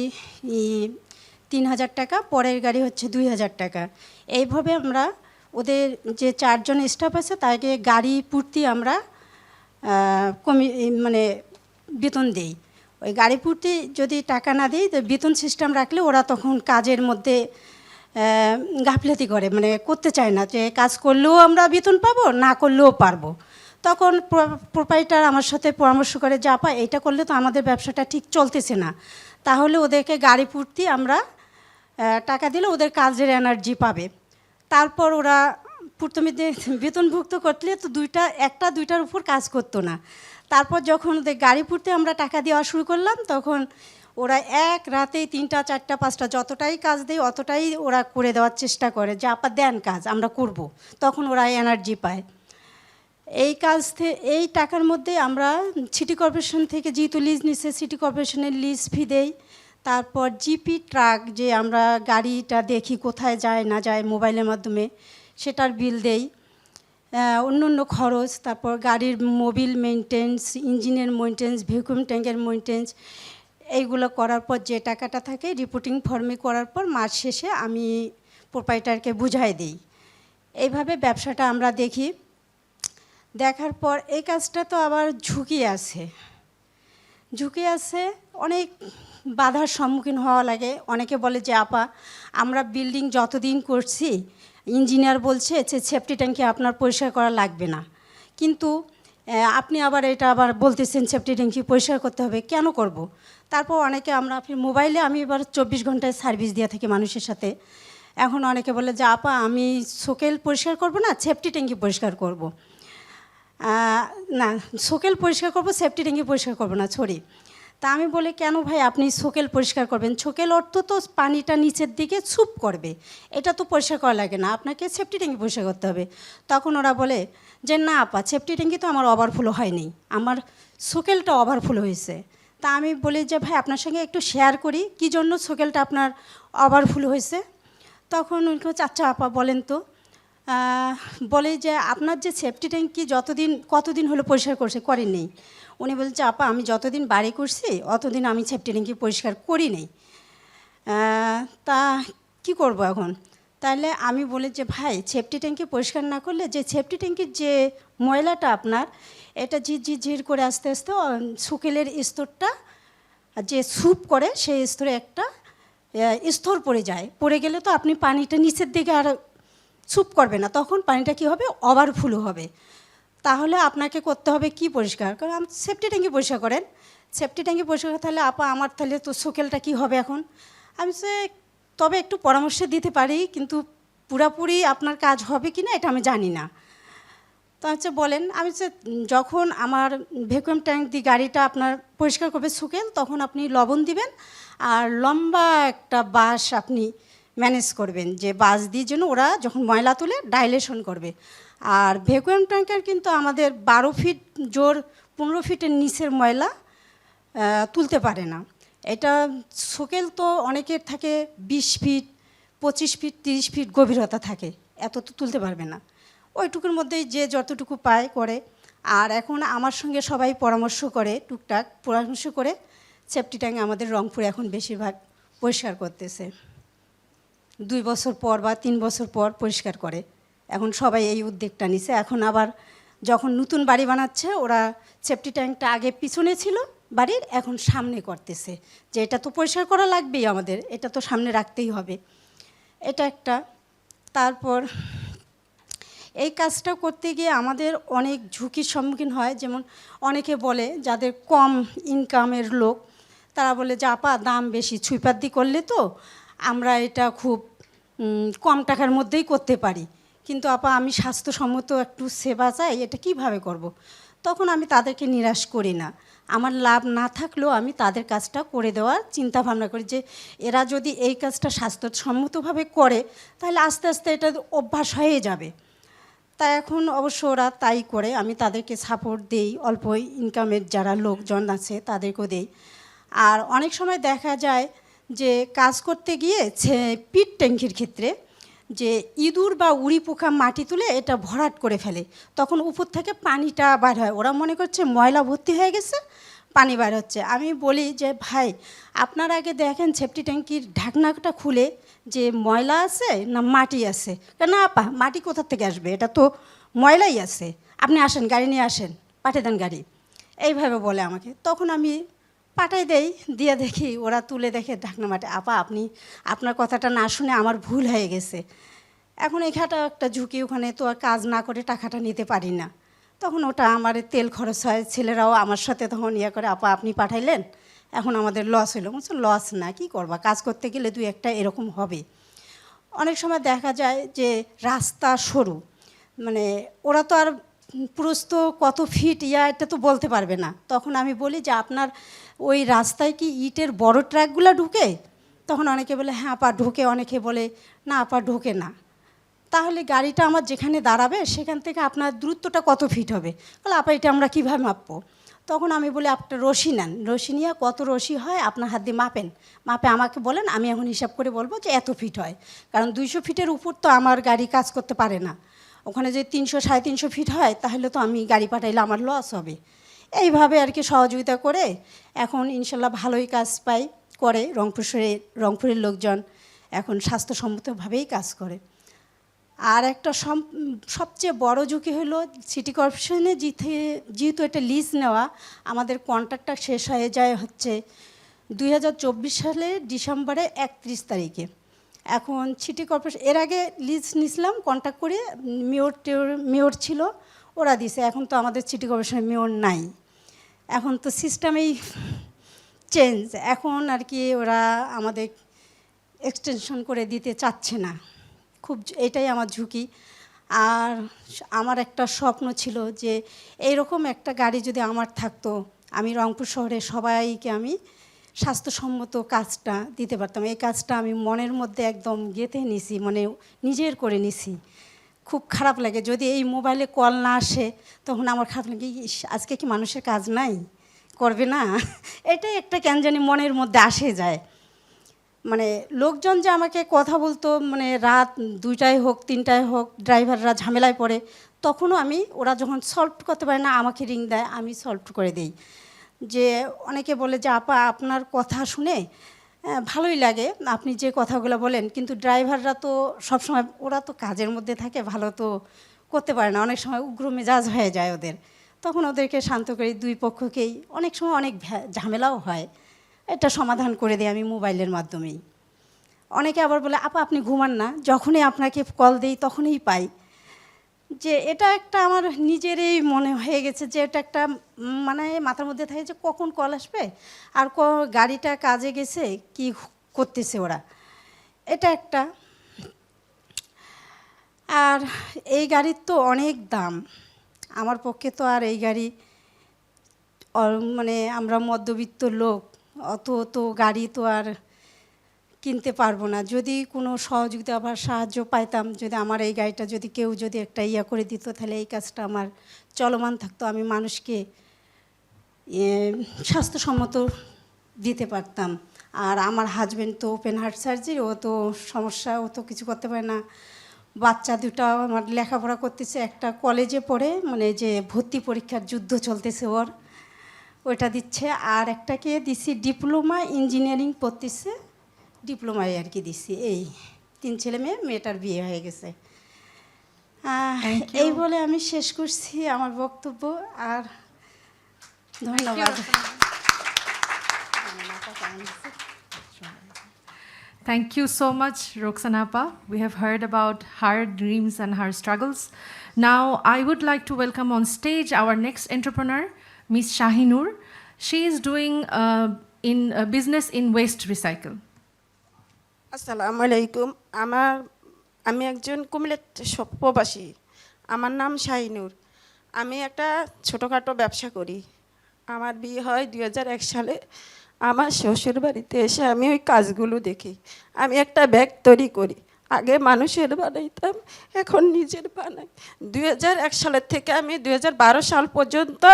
3000 টাকা, পরের গাড়ি হচ্ছে 2000 টাকা। এইভাবে আমরা ওদের যে 4 জন স্টাফ আছে তাকে গাড়ি পূর্তি আমরা মানে বেতন দেই। ওই গাড়ি পূর্তি যদি টাকা না দিই, তো বেতন সিস্টেম রাখলে ওরা তখন কাজের মধ্যে গাফিলতি করে, মানে করতে চায় না, যে কাজ করলেও আমরা বেতন পাবো, না করলেও পারবো। তখন প্রোপাইটার আমার সাথে পরামর্শ করে যে আপা, এইটা করলে তো আমাদের ব্যবসাটা ঠিক চলতেছে না, তাহলে ওদেরকে গাড়ি পূর্তি আমরা টাকা দিলে ওদের কাজের এনার্জি পাবে। তারপর ওরা প্রথমে বেতনভুক্ত করলে তো একটা দুইটার উপর কাজ করতো না। তারপর যখন ওদের গাড়ি পূর্তি আমরা টাকা দেওয়া শুরু করলাম, তখন ওরা এক রাতেই 3টা 4টা 5টা যতটাই কাজ দেয় অতটাই ওরা করে দেওয়ার চেষ্টা করে, যে আপা দেন কাজ, আমরা করব। তখন ওরা এনার্জি পায়। এই এই টাকার মধ্যে আমরা সিটি কর্পোরেশন থেকে যেহেতু লিজ নিচ্ছে, সিটি কর্পোরেশনের লিজ ফি দেই। তারপর জিপি ট্রাক, যে আমরা গাড়িটা দেখি কোথায় যায় না যায় মোবাইলের মাধ্যমে, সেটার বিল দেই। অন্য অন্য খরচ, তারপর গাড়ির মোবিল মেনটেন্স, ইঞ্জিনের মেনটেন্স, ভ্যাকুয়াম ট্যাঙ্কের মেনটেন্স, এইগুলো করার পর যে টাকাটা থাকে রিপোর্টিং ফর্মে করার পর মাস শেষে আমি প্রোপাইটারকে বুঝাই দিই। এইভাবে ব্যবসাটা আমরা দেখি। দেখার পর এই কাজটা তো আবার ঝুঁকি আছে, অনেক বাধার সম্মুখীন হওয়া লাগে। অনেকে বলে যে আপা আমরা বিল্ডিং যতদিন করছি ইঞ্জিনিয়ার বলছে যে সেফটি ট্যাঙ্কি আপনার পরিষ্কার করা লাগবে না, কিন্তু আপনি আবার এটা আবার বলতেছেন সেফটি ট্যাঙ্কি পরিষ্কার করতে হবে, কেন করব? তারপর অনেকে আমরা মোবাইলে আমি এবার 24 ঘন্টায় সার্ভিস দিয়ে থাকি মানুষের সাথে। এখন অনেকে বলে যে আপা আমি সোকেল পরিষ্কার করব না, সেফটি ট্যাঙ্কি পরিষ্কার করব। না, সোকেল পরিষ্কার করব, সেফটি ট্যাঙ্কি পরিষ্কার করব না, সরি। তা আমি বলি কেন ভাই আপনি সোকেল পরিষ্কার করবেন? সোকেল অর্থ তো পানিটা নিচের দিকে ছুপ করবে, এটা তো পরিষ্কার করা লাগে না, আপনাকে সেফটি ট্যাঙ্কি পরিষ্কার করতে হবে। তখন ওরা বলে যে না আপা সেফটি ট্যাঙ্কি তো আমার ওভারফ্লো হয়নি, আমার সোকেলটা ওভারফ্লো হয়েছে। তা আমি বলি যে ভাই আপনার সঙ্গে একটু শেয়ার করি কী জন্য সোকেলটা আপনার ওভারফ্লো হয়েছে। তখন উনি আচ্ছা আপা বলেন তো। বলে যে আপনার যে সেফটি ট্যাঙ্কি কতদিন হলো পরিষ্কার করেননি? উনি বলছে আপা আমি যতদিন বাড়ি করছি অতদিন আমি সেফটি ট্যাঙ্কি পরিষ্কার করি নাই। তা কি করব এখন? তাহলে আমি বলি যে ভাই সেফটি ট্যাঙ্কি পরিষ্কার না করলে যে সেফটি ট্যাঙ্কির যে ময়লাটা আপনার এটা ঝির করে আস্তে আস্তে সুকেলের স্তরটা যে স্যুপ করে সেই স্তরে একটা স্তর পড়ে যায়, পড়ে গেলে তো আপনি পানিটা নিচের দিকে আর স্যুপ করবে না, তখন পানিটা কি হবে ওভারফ্লো হবে। তাহলে আপনাকে করতে হবে কি পরিষ্কার, কারণ আপনি সেফটি ট্যাঙ্কি পরিষ্কার করেন। সেফটি ট্যাঙ্কি পরিষ্কার তাহলে আপা আমার তাহলে তো সোকেলটা কী হবে এখন? আমি সে তবে একটু পরামর্শ দিতে পারি, কিন্তু পুরাপুরি আপনার কাজ হবে কি না এটা আমি জানি না। তো হচ্ছে বলেন, আমি যখন আমার ভ্যাকুয়াম ট্যাঙ্ক দিয়ে গাড়িটা আপনার পরিষ্কার করবে সোকেল, তখন আপনি লবণ দিবেন আর লম্বা একটা বাঁশ আপনি ম্যানেজ করবেন, যে বাঁশ দিয়ে যেন ওরা যখন ময়লা তুলে ডাইলেশন করবে। আর ভ্যাকুয়াম ট্যাঙ্কের কিন্তু আমাদের 12 ফিট জোর 15 ফিটের নিচের ময়লা তুলতে পারে না। এটা সোকেল তো অনেকের থাকে 20 ফিট 25 ফিট 30 ফিট গভীরতা থাকে, এত তো তুলতে পারবে না। ওইটুকুর মধ্যেই যে যতটুকু পায় করে। আর এখন আমার সঙ্গে সবাই পরামর্শ করে, টুকটাক পরামর্শ করে সেফটি ট্যাঙ্ক আমাদের রংপুরে এখন বেশিরভাগ পরিষ্কার করতেছে। 2 বছর পর বা 3 বছর পর পরিষ্কার করে। এখন সবাই এই উদ্যোগটা নিছে। এখন আবার যখন নতুন বাড়ি বানাচ্ছে ওরা সেফটি ট্যাঙ্কটা আগে পিছনে ছিল বাড়ির, এখন সামনে করতেছে, যে এটা তো পরিষ্কার করা লাগবেই আমাদের, এটা তো সামনে রাখতেই হবে। এটা একটা। তারপর এই কাজটা করতে গিয়ে আমাদের অনেক ঝুঁকির সম্মুখীন হয়। যেমন অনেকে বলে যাদের কম ইনকামের লোক, তারা বলে যে আপা দাম বেশি, ছুঁইপাতি করলে তো আমরা এটা খুব কম টাকার মধ্যেই করতে পারি, কিন্তু আপা আমি স্বাস্থ্যসম্মত একটু সেবা চাই, এটা কিভাবে করব? তখন আমি তাদেরকে নিরাশ করি না। আমার লাভ না থাকলেও আমি তাদের কাজটা করে দেওয়ার চিন্তা ভাবনা করি, যে এরা যদি এই কাজটা স্বাস্থ্যসম্মতভাবে করে তাহলে আস্তে আস্তে এটা অভ্যাস হয়ে যাবে। তা এখন অবশ্য ওরা তাই করে, আমি তাদেরকে সাপোর্ট দিই, অল্প ইনকামের যারা লোকজন আছে তাদেরকেও দিই। আর অনেক সময় দেখা যায় যে কাজ করতে গিয়ে পিট ট্যাঙ্কির ক্ষেত্রে যে ইঁদুর বা উড়ি পোকা মাটি তুলে এটা ভরাট করে ফেলে, তখন উপর থেকে পানিটা বার হয়, ওরা মনে করছে ময়লা ভর্তি হয়ে গেছে পানি বার হচ্ছে। আমি বলি যে ভাই আপনারা আগে দেখেন সেফটি ট্যাঙ্কির ঢাকনাটা খুলে যে ময়লা আছে না মাটি আছে, না আপা মাটি কোথা থেকে আসবে, এটা তো ময়লাই আছে, আপনি আসেন গাড়ি নিয়ে আসেন, পাঠিয়ে দেন গাড়ি, এইভাবে বলে আমাকে। তখন আমি পাঠাই দেই, দিয়ে দেখি ওরা তুলে দেখে ঢাকনা মাটি। আপা আপনি আপনার কথাটা না শুনে আমার ভুল হয়ে গেছে। এখন এখানটা একটা ঝুঁকি, ওখানে তো আর কাজ না করে টাকাটা নিতে পারি না, তখন ওটা আমার তেল খরচ হয়। ছেলেরাও আমার সাথে তখন ইয়ে করে, আপা আপনি পাঠাইলেন এখন আমাদের লস হলো। বলছে লস না, কি করবা, কাজ করতে গেলে 2-1টা এরকম হবে। অনেক সময় দেখা যায় যে রাস্তা সরু, মানে ওরা তো আর প্রস্থ কত ফিট এটা তো বলতে পারবে না। তখন আমি বলি যে আপনার ওই রাস্তায় কি ইটের বড় ট্রাকগুলো ঢুকে? তখন অনেকে বলে হ্যাঁ আপা ঢোকে, অনেকে বলে না আপা ঢোকে না। তাহলে গাড়িটা আমার যেখানে দাঁড়াবে সেখান থেকে আপনার দূরত্বটা কত ফিট হবে? বলে আপা এটা আমরা কীভাবে মাপবো? তখন আমি বলি আপনার রশি নেন, রশি নিয়ে কত রশি হয় আপনার হাত দিয়ে মাপে আমাকে বলেন, আমি এখন হিসাব করে বলবো যে এত ফিট হয়। কারণ 200 ফিটের উপর তো আমার গাড়ি কাজ করতে পারে না। ওখানে যদি 300-350 ফিট হয় তাহলে তো আমি গাড়ি পাঠাইলে আমার লস হবে। এইভাবে আর কি সহযোগিতা করে এখন ইনশাল্লাহ ভালোই কাজ পাই করে রংপুরের লোকজন এখন স্বাস্থ্যসম্মতভাবেই কাজ করে। আর একটা সবচেয়ে বড় ঝুঁকি হলো সিটি কর্পোরেশনে যেহেতু এটা লিজ নেওয়া, আমাদের কন্ট্রাক্টটা শেষ হয়ে যায় হচ্ছে 2024 সালে ডিসেম্বরে 31 তারিখে। এখন সিটি কর্পোরেশন এর আগে লিজ নিছিলাম কন্ট্যাক্ট করে, মেয়র ছিল, ওরা দিছে। এখন তো আমাদের সিটি কর্পোরেশনের মেয়র নাই, এখন তো সিস্টেমেই চেঞ্জ। এখন আর কি ওরা আমাদের এক্সটেনশন করে দিতে চাচ্ছে না, খুব এটাই আমার ঝুঁকি। আর আমার একটা স্বপ্ন ছিল যে এইরকম একটা গাড়ি যদি আমার থাকতো, আমি রংপুর শহরে সবাইকে আমি স্বাস্থ্যসম্মত কাজটা দিতে পারতাম। এই কাজটা আমি মনের মধ্যে একদম গেঁথে নিছি, মানে নিজের করে নিছি। খুব খারাপ লাগে যদি এই মোবাইলে কল না আসে, তখন আমার খারাপ লাগে, আজকে কি মানুষের কাজ নাই, করবে না, এটাই একটা কেন জানি মনের মধ্যে আসে যায়। মানে লোকজন যে আমাকে কথা বলতো, মানে রাত 2টায় হোক 3টায় হোক ড্রাইভাররা ঝামেলায় পড়ে, তখনও ওরা যখন সলভ করতে পারে না আমাকে রিং দেয়, আমি সলভ করে দিই। যে অনেকে বলে যে আপা আপনার কথা শুনে ভালোই লাগে, আপনি যে কথাগুলো বলেন, কিন্তু ড্রাইভাররা তো সবসময় ওরা তো কাজের মধ্যে থাকে, ভালো তো করতে পারে না, অনেক সময় উগ্র মেজাজ হয়ে যায় ওদের। তখন ওদেরকে শান্ত করি, দুই পক্ষকেই। অনেক সময় অনেক ঝামেলাও হয়, এটা সমাধান করে দিই আমি মোবাইলের মাধ্যমেই। অনেকে আবার বলে আপা আপনি ঘুমান না, যখনই আপনাকে কল দিই তখনই পাই। যে এটা একটা আমার নিজেরই মনে হয়ে গেছে যে এটা একটা মানে মাথার মধ্যে থাকে যে কখন কল আসবে আর গাড়িটা কাজে গেছে কি করতেছে ওরা, এটা একটা। আর এই গাড়ির তো অনেক দাম, আমার পক্ষে তো আর এই গাড়ি মানে আমরা মধ্যবিত্ত লোক, অত গাড়ি তো আর কিনতে পারবো না। যদি কোনো সহযোগিতা বা সাহায্য পাইতাম, যদি আমার এই গাড়িটা যদি কেউ যদি একটা করে দিত, তাহলে এই কাজটা আমার চলমান থাকতো, আমি মানুষকে স্বাস্থ্যসম্মত দিতে পারতাম। আর আমার হাজব্যান্ড তো ওপেন হার্ট সার্জারি, ও তো সমস্যা, ও তো কিছু করতে পারে না। বাচ্চা দুটো আমার লেখাপড়া করতেছে, একটা কলেজে পড়ে, মানে যে ভর্তি পরীক্ষার যুদ্ধ চলতেছে ওর, ওইটা দিচ্ছে। আর একটাকে দিছি ডিপ্লোমা ইঞ্জিনিয়ারিং পড়তেছে, ডিপ্লোমায় আর কি দিচ্ছি। এই 3 ছেলে মেয়ে, মেয়েটার বিয়ে হয়ে গেছে। এই বলে আমি শেষ করছি আমার বক্তব্য, আর ধন্যবাদ। Thank you so much, Rokshana. We have heard about her dreams and her struggles. Now, I would like to welcome on stage our next entrepreneur, Miss Shahinur. She is doing in business in waste recycle. আসসালামু আলাইকুম। আমি একজন কুমিল্লার প্রবাসী। আমার নাম শাহিনুর। আমি একটা ছোটোখাটো ব্যবসা করি। আমার বিয়ে হয় 2001 সালে। আমার শ্বশুর বাড়িতে এসে আমি ওই কাজগুলো দেখি। আমি একটা ব্যাগ তৈরি করি, আগে মানুষের বানাইতাম, এখন নিজের বানাই। 2001 সালের থেকে আমি 2012 সাল পর্যন্ত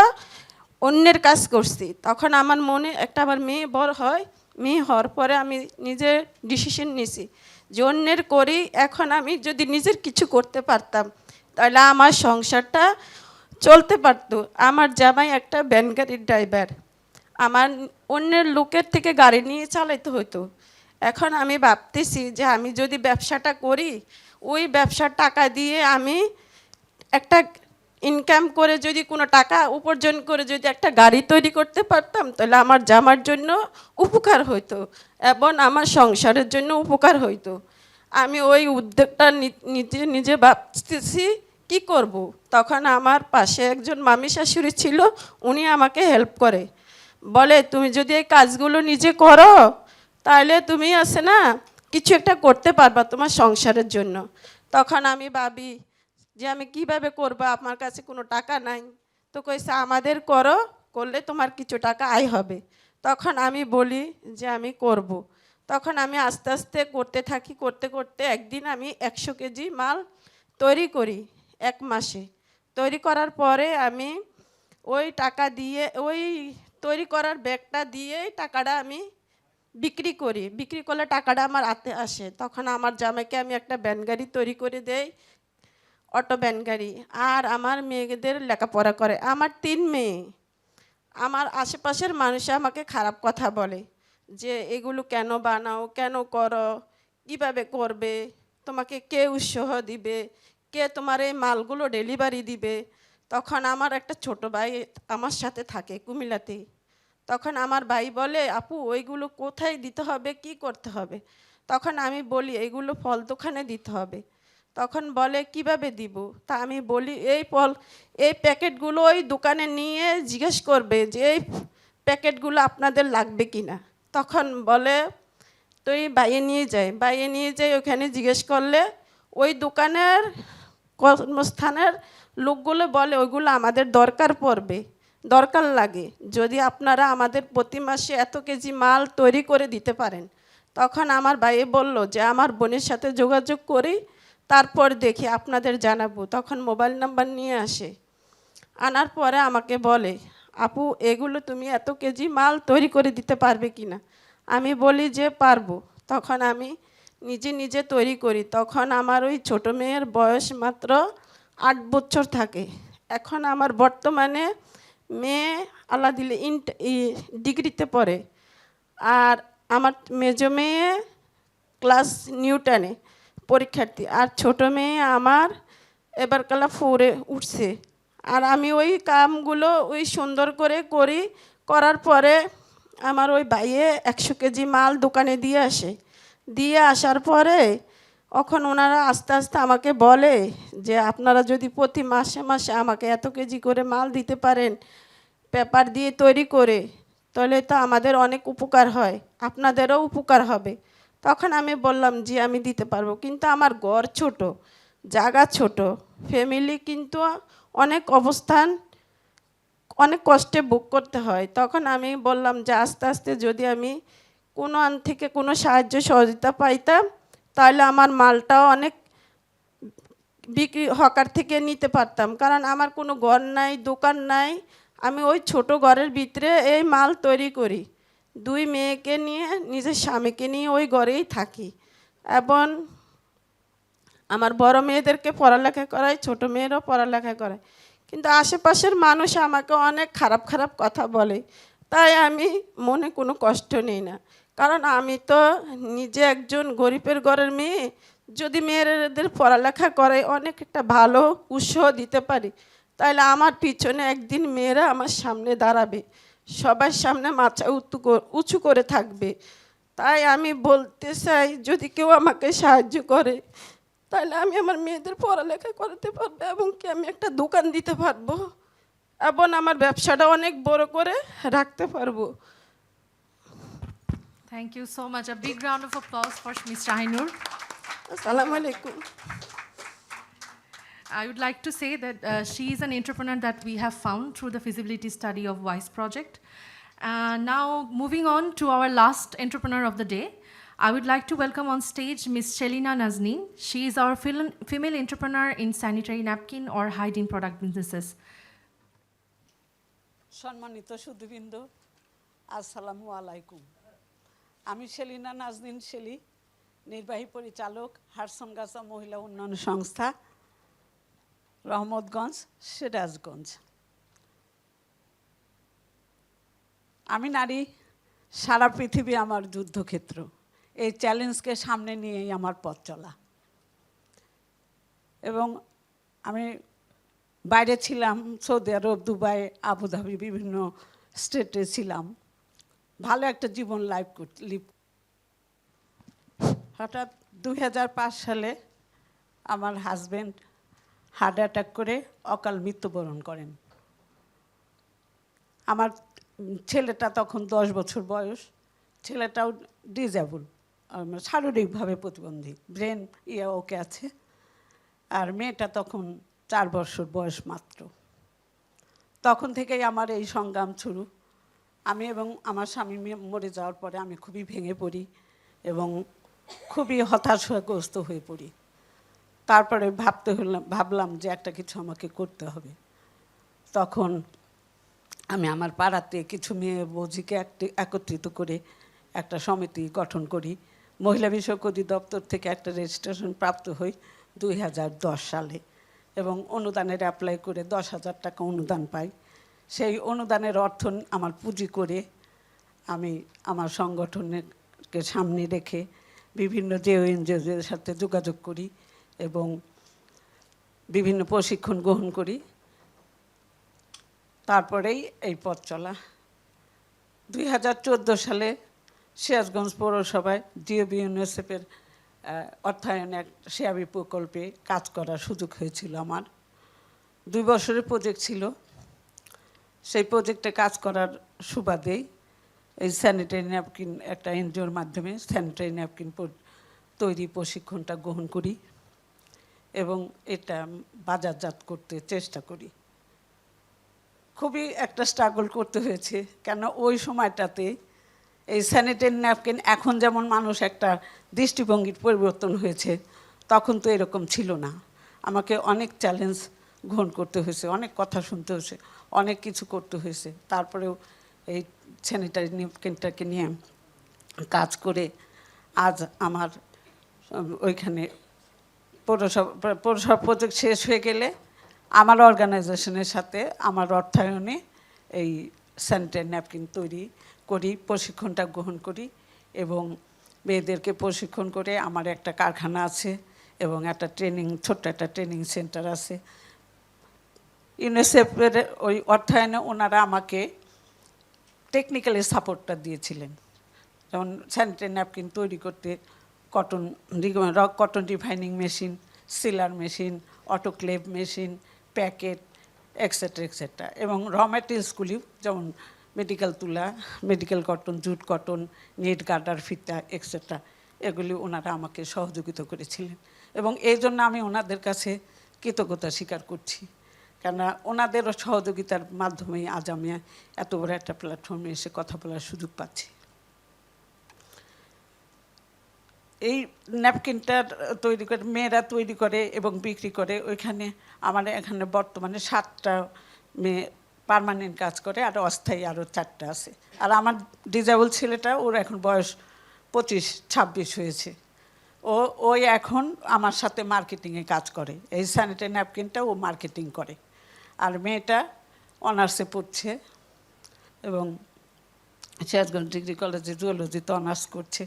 অন্যের কাজ করছি। তখন আমার মনে একটা, আমার মেয়ে বড় হয়, মেয়ে হওয়ার পরে আমি নিজের ডিসিশন নিয়েছি যে অন্যের করি, এখন আমি যদি নিজের কিছু করতে পারতাম তাহলে আমার সংসারটা চলতে পারতো। আমার জামাই একটা ভ্যান গাড়ির ড্রাইভার, আমার অন্যের লোকের থেকে গাড়ি নিয়ে চালাইতে হতো। এখন আমি ভাবতেছি যে আমি যদি ব্যবসাটা করি, ওই ব্যবসার টাকা দিয়ে আমি একটা ইনকাম করে যদি কোনো টাকা উপার্জন করে যদি একটা গাড়ি তৈরি করতে পারতাম, তাহলে আমার জামার জন্য উপকার হইতো এবং আমার সংসারের জন্য উপকার হইতো। আমি ওই উদ্যোগটা নিজে ভাবতেছি কি করব। তখন আমার পাশে একজন মামি শাশুড়ি ছিল, উনি আমাকে হেল্প করে, বলে তুমি যদি এই কাজগুলো নিজে করো তাহলে তুমি আছে না কিছু একটা করতে পারবা তোমার সংসারের জন্য। তখন আমি ভাবি যে আমি কিভাবে করবো, আমার কাছে কোনো টাকা নাই। তো কইছে আমাদের করো, করলে তোমার কিছু টাকা আয় হবে। তখন আমি বলি যে আমি করব। তখন আমি আস্তে আস্তে করতে থাকি, করতে করতে একদিন আমি 100 কেজি মাল তৈরি করি 1 মাসে। তৈরি করার পরে আমি ওই টাকা দিয়ে, ওই তৈরি করার ব্যাগটা দিয়ে টাকাটা আমি বিক্রি করি। বিক্রি করলে টাকাটা আমার হাতে আসে। তখন আমার জামাইকে আমি একটা ভ্যান গাড়ি তৈরি করে দেই। অটো ভ্যান গাড়ি, আর আমার মেয়েদের লেখাপড়া করে। আমার 3 মেয়ে। আমার আশেপাশের মানুষ আমাকে খারাপ কথা বলে যে এগুলো কেন বানাও, কেন করো, কিভাবে করবে, তোমাকে কে উৎসাহ দিবে, কে তোমার এই মালগুলো ডেলিভারি দিবে। তখন আমার একটা ছোট ভাই আমার সাথে থাকে কুমিল্লাতে। তখন আমার ভাই বলে, আপু ওইগুলো কোথায় দিতে হবে, কি করতে হবে? তখন আমি বলি এগুলো ফল দোকানে দিতে হবে। তখন বলে কিভাবে দিব? তা আমি বলি এই প্যাকেটগুলো ওই দোকানে নিয়ে জিজ্ঞেস করবে যে এই প্যাকেটগুলো আপনাদের লাগবে কি না। তখন বলে তুই বাইরে নিয়ে যাই ওখানে জিজ্ঞেস করলে ওই দোকানের কর্মস্থানের লোকগুলো বলে ওইগুলো আমাদের দরকার লাগে, যদি আপনারা আমাদের প্রতি মাসে এত কেজি মাল তৈরি করে দিতে পারেন। তখন আমার ভাই বলল যে আমার বোনের সাথে যোগাযোগ করি, তারপর দেখি আপনাদের জানাবো। তখন মোবাইল নাম্বার নিয়ে আসে, আনার পরে আমাকে বলে, আপু এগুলো তুমি এত কেজি মাল তৈরি করে দিতে পারবে কি না? আমি বলি যে পারবো। তখন আমি নিজে তৈরি করি। তখন আমার ওই ছোটো মেয়ের বয়স মাত্র 8 বছর থাকে। এখন আমার বর্তমানে মেয়ে আল্লাহ দিলে ডিগ্রিতে পড়ে, আর আমার মেজো মেয়ে ক্লাস নিউটনে পরীক্ষার্থী, আর ছোটো মেয়ে আমার এবার কালা 4-এ উঠছে। আর আমি ওই কামগুলো ওই সুন্দর করে করার পরে আমার ওই বাইয়ে 100 কেজি মাল দোকানে দিয়ে আসার পরে এখন ওনারা আস্তে আস্তে আমাকে বলে যে আপনারা যদি প্রতি মাসে মাসে আমাকে এত কেজি করে মাল দিতে পারেন পেপার দিয়ে তৈরি করে, তাহলে তো আমাদের অনেক উপকার হয়, আপনাদেরও উপকার হবে। তখন আমি বললাম জি আমি দিতে পারবো, কিন্তু আমার ঘর ছোট, জায়গা ছোট, ফ্যামিলি কিন্তু অনেক অনেক কষ্টে বুক করতে হয়। তখন আমি বললাম যে আস্তে আস্তে যদি আমি কোনো আন থেকে কোনো সাহায্য সহযোগিতা পাইতাম তাহলে আমার মালটাও অনেক বিক্রি হকার থেকে নিতে পারতাম, কারণ আমার কোনো ঘর নাই, দোকান নাই। আমি ওই ছোট ঘরের ভিতরে এই মাল তৈরি করি, 2 মেয়েকে নিয়ে নিজের স্বামীকে নিয়ে ওই ঘরেই থাকি, এবং আমার বড় মেয়েদেরকে পড়ালেখা করাই, ছোট মেয়েরও পড়ালেখা করাই। কিন্তু আশেপাশের মানুষ আমাকে অনেক খারাপ কথা বলে, তাই আমি মনে কোনো কষ্ট নেই না, কারণ আমি তো নিজে একজন গরিবের ঘরের মেয়ে। যদি মেয়েদের পড়ালেখা করে অনেক একটা ভালো উৎসাহ দিতে পারি, তাহলে আমার পিছনে একদিন মেয়েরা আমার সামনে দাঁড়াবে, সবার সামনে মাথা উঁচু করে থাকবে। তাই আমি বলতে চাই যদি কেউ আমাকে সাহায্য করে তাহলে আমি আমার মেয়েদের পড়ালেখা করাতে পারবো, এবং কি আমি একটা দোকান দিতে পারবো, এবং আমার ব্যবসাটা অনেক বড় করে রাখতে পারবো। Thank you so much. A big round of applause for Ms. Shahinur. আসসালামু আলাইকুম। I would like to say that she is an entrepreneur that we have found through the feasibility study of WISE project. Now moving on to our last entrepreneur of the day, I would like to welcome on stage Ms. Shellyna Nazneen. She is our female entrepreneur in sanitary napkin or hygiene product businesses. সম্মানিত সুধীবৃন্দ, আসসালামু আলাইকুম। আমি শেলিনা Naznin Shelley, নির্বাহী পরিচালক হারসনগাছা মহিলা উন্নয়ন সংস্থা, রহমতগঞ্জ, সিরাজগঞ্জ। আমি নারী, সারা পৃথিবী আমার যুদ্ধক্ষেত্র, এই চ্যালেঞ্জকে সামনে নিয়েই আমার পথ চলা। এবং আমি বাইরে ছিলাম, সৌদি আরব, দুবাই, আবুধাবি, বিভিন্ন স্টেটে ছিলাম, ভালো একটা জীবন লিভ। হঠাৎ 2005 সালে আমার হাজব্যান্ড হার্ট অ্যাটাক করে অকাল মৃত্যুবরণ করেন। আমার ছেলেটা তখন 10 বছর বয়স, ছেলেটাও ডিজেবল, শারীরিকভাবে প্রতিবন্ধী, ব্রেন ওকে আছে, আর মেয়েটা তখন 4 বছর বয়স মাত্র। তখন থেকেই আমার এই সংগ্রাম শুরু। আমি এবং আমার স্বামী মরে যাওয়ার পরে আমি খুবই ভেঙে পড়ি এবং খুবই হতাশাগ্রস্ত হয়ে পড়ি। তারপরে ভাবলাম যে একটা কিছু আমাকে করতে হবে। তখন আমি আমার পাড়াতে কিছু মেয়ে বৌজিকে একত্রিত করে একটা সমিতি গঠন করি। মহিলা বিষয়ক অধিদপ্তর থেকে একটা রেজিস্ট্রেশন প্রাপ্ত হই 2010 সালে। এবং অনুদানের অ্যাপ্লাই করে 10,000 টাকা অনুদান পাই। সেই অনুদানের অর্থ আমার পুঁজি করে আমি আমার সংগঠনকে সামনে রেখে বিভিন্ন যে এনজিওদের সাথে যোগাযোগ করি এবং বিভিন্ন প্রশিক্ষণ গ্রহণ করি। তারপরেই এই পথ চলা। 2014 সালে সিরাজগঞ্জ পৌরসভায় WSUP-এর অর্থায়নে এক সেয়াবি প্রকল্পে কাজ করার সুযোগ হয়েছিল আমার। 2 বছরের প্রজেক্ট ছিল। সেই প্রজেক্টে কাজ করার সুবাদেই এই স্যানিটারি ন্যাপকিন একটা এনজিওর মাধ্যমে স্যানিটারি ন্যাপকিন তৈরি প্রশিক্ষণটা গ্রহণ করি এবং এটা বাজারজাত করতে চেষ্টা করি। খুবই একটা স্ট্রাগল করতে হয়েছে, কেন ওই সময়টাতে এই স্যানিটারি ন্যাপকিন এখন যেমন মানুষ একটা দৃষ্টিভঙ্গির পরিবর্তন হয়েছে, তখন তো এরকম ছিল না। আমাকে অনেক চ্যালেঞ্জ গ্রহণ করতে হয়েছে, অনেক কথা শুনতে হয়েছে, অনেক কিছু করতে হয়েছে। তারপরেও এই স্যানিটারি ন্যাপকিনটাকে নিয়ে কাজ করে আজ আমার ওইখানে পৌরসভা প্রজেক্ট শেষ হয়ে গেলে আমার অর্গানাইজেশনের সাথে আমার অর্থায়নে এই স্যানিটারি ন্যাপকিন তৈরি করি, প্রশিক্ষণটা গ্রহণ করি এবং মেয়েদেরকে প্রশিক্ষণ করে আমার একটা কারখানা আছে এবং একটা ছোট্ট একটা ট্রেনিং সেন্টার আছে। ইউনিসেফের ওই অর্থায়নে ওনারা আমাকে টেকনিক্যালি সাপোর্টটা দিয়েছিলেন, যেমন স্যানিটারি ন্যাপকিন তৈরি করতে cotton refining machine, sealer machine, autoclave machine, packet etcetera এবং র ম্যাটেরিয়ালসগুলি যেমন মেডিকেল তুলা, medical cotton, jute cotton, net garter, ফিতা এক্সেট্রা, এগুলি ওনারা আমাকে সহযোগিতা করেছিলেন এবং এই জন্য আমি ওনাদের কাছে কৃতজ্ঞতা স্বীকার করছি, কেননা ওনাদের সহযোগিতার মাধ্যমেই আজ আমি এত বড় একটা প্ল্যাটফর্মে এসে কথা বলার সুযোগ পাচ্ছি। এই ন্যাপকিনটার তৈরি করে মেয়েরা তৈরি করে এবং বিক্রি করে। ওইখানে আমার এখানে বর্তমানে 7টা মেয়ে পার্মানেন্ট কাজ করে, আর অস্থায়ী আরও 4টা আছে। আর আমার ডিজেবল ছেলেটা, ওর এখন বয়স 25-26 হয়েছে। ওই এখন আমার সাথে মার্কেটিংয়ে কাজ করে। এই স্যানিটারি ন্যাপকিনটা ও মার্কেটিং করে। আর মেয়েটা অনার্সে পড়ছে এবং সিরাজগঞ্জ ডিগ্রি কলেজে জুওলজিতে অনার্স করছে।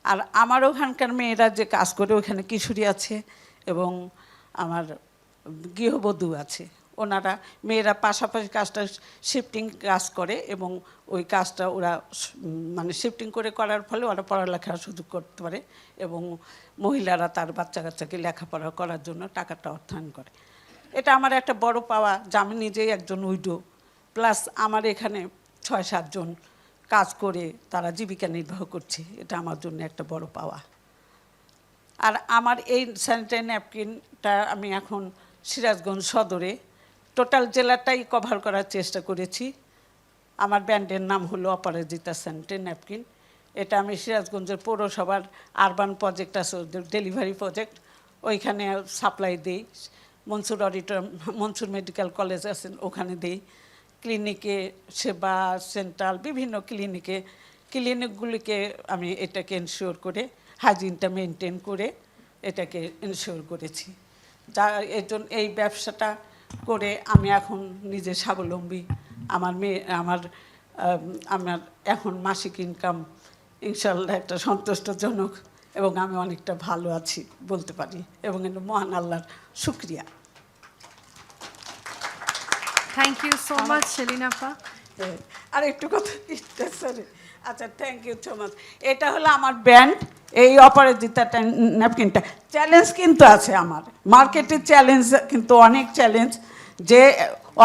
আর আমার ওখানকার মেয়েরা যে কাজ করে, ওখানে কিশোরী আছে এবং আমার গৃহবধূ আছে। ওনারা মেয়েরা পাশাপাশি কাজটা শিফটিং কাজ করে এবং ওই কাজটা ওরা মানে শিফটিং করার ফলে ওরা পড়ালেখার সুযোগ করতে পারে এবং মহিলারা তার বাচ্চা কাচ্চাকে লেখাপড়া করার জন্য টাকাটা অর্থায়ন করে। এটা আমার একটা বড় পাওয়া যে আমি নিজেই একজন উইডো, প্লাস আমার এখানে 6-7 জন কাজ করে তারা জীবিকা নির্বাহ করছে। এটা আমার জন্য একটা বড় পাওয়া। আর আমার এই স্যানিটারি ন্যাপকিনটা আমি এখন সিরাজগঞ্জ সদরে টোটাল জেলাটাই কভার করার চেষ্টা করেছি। আমার ব্র্যান্ডের নাম হলো অপরাজিতা স্যানিটারি ন্যাপকিন। এটা আমি সিরাজগঞ্জের পৌরসভার আরবান প্রজেক্ট আছে, ডেলিভারি প্রজেক্ট, ওইখানে সাপ্লাই দিই। মনসুর মেডিকেল কলেজ আছেন, ওখানে দিই। ক্লিনিকে, সেবা সেন্ট্রাল বিভিন্ন ক্লিনিকগুলিকে আমি এটাকে এনশিওর করে হাইজিনটা মেনটেন করে এটাকে এনশিওর করেছি। যা এই ব্যবসাটা করে আমি এখন নিজে স্বাবলম্বী। আমার এখন মাসিক ইনকাম ইনশাল্লাহ একটা সন্তুষ্টজনক এবং আমি অনেকটা ভালো আছি বলতে পারি এবং এটা মহান আল্লাহর শুকরিয়া। থ্যাংক ইউ সো মাচ শেলিনা আপা। আর একটু কথা সরি, আচ্ছা, থ্যাংক ইউ সো মাচ। এটা হলো আমার ব্র্যান্ড, এই অপরাজিতা ন্যাপকিনটা। চ্যালেঞ্জ কিন্তু আছে আমার মার্কেটের, চ্যালেঞ্জ কিন্তু অনেক চ্যালেঞ্জ, যে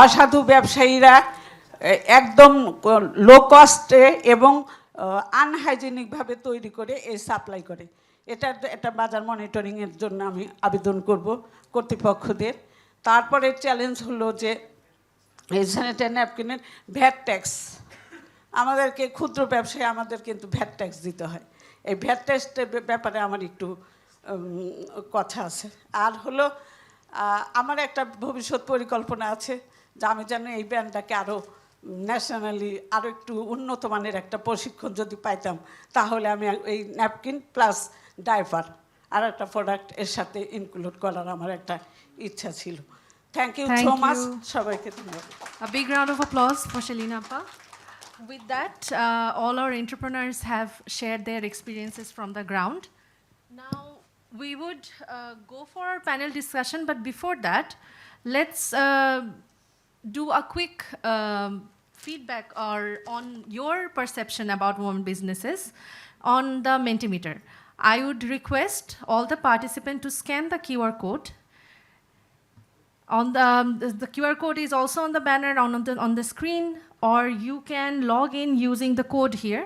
অসাধু ব্যবসায়ীরা একদম লো কস্টে এবং আনহাইজেনিকভাবে তৈরি করে এই সাপ্লাই করে। এটা বাজার মনিটরিংয়ের জন্য আমি আবেদন করব কর্তৃপক্ষদের। তারপরে চ্যালেঞ্জ হলো যে এই স্যানিটারি ন্যাপকিনের ভ্যাট ট্যাক্স, আমাদেরকে ক্ষুদ্র ব্যবসায়ী আমাদের কিন্তু ভ্যাট ট্যাক্স দিতে হয়। এই ভ্যাট ট্যাক্সের ব্যাপারে আমার একটু কথা আছে। আর হলো আমার একটা ভবিষ্যৎ পরিকল্পনা আছে যে আমি যেন এই ব্র্যান্ডটাকে আরও ন্যাশনালি আরও একটু উন্নত মানের একটা প্রশিক্ষণ যদি পাইতাম, তাহলে আমি এই ন্যাপকিন প্লাস ডাইপার আর একটা প্রোডাক্ট এর সাথে ইনক্লুড করার আমার একটা ইচ্ছা ছিল। Thank you Thank so much, you. সবাইকে ধন্যবাদ। A big round of applause for Shellyna Appa. With that, all our entrepreneurs have shared their experiences from the ground. Now, we would go for our panel discussion, but before that, let's do a quick feedback or on your perception about women businesses on the Mentimeter. I would request all the participants to scan the QR code. On the QR code is also on the banner on the screen, or you can log in using the code here.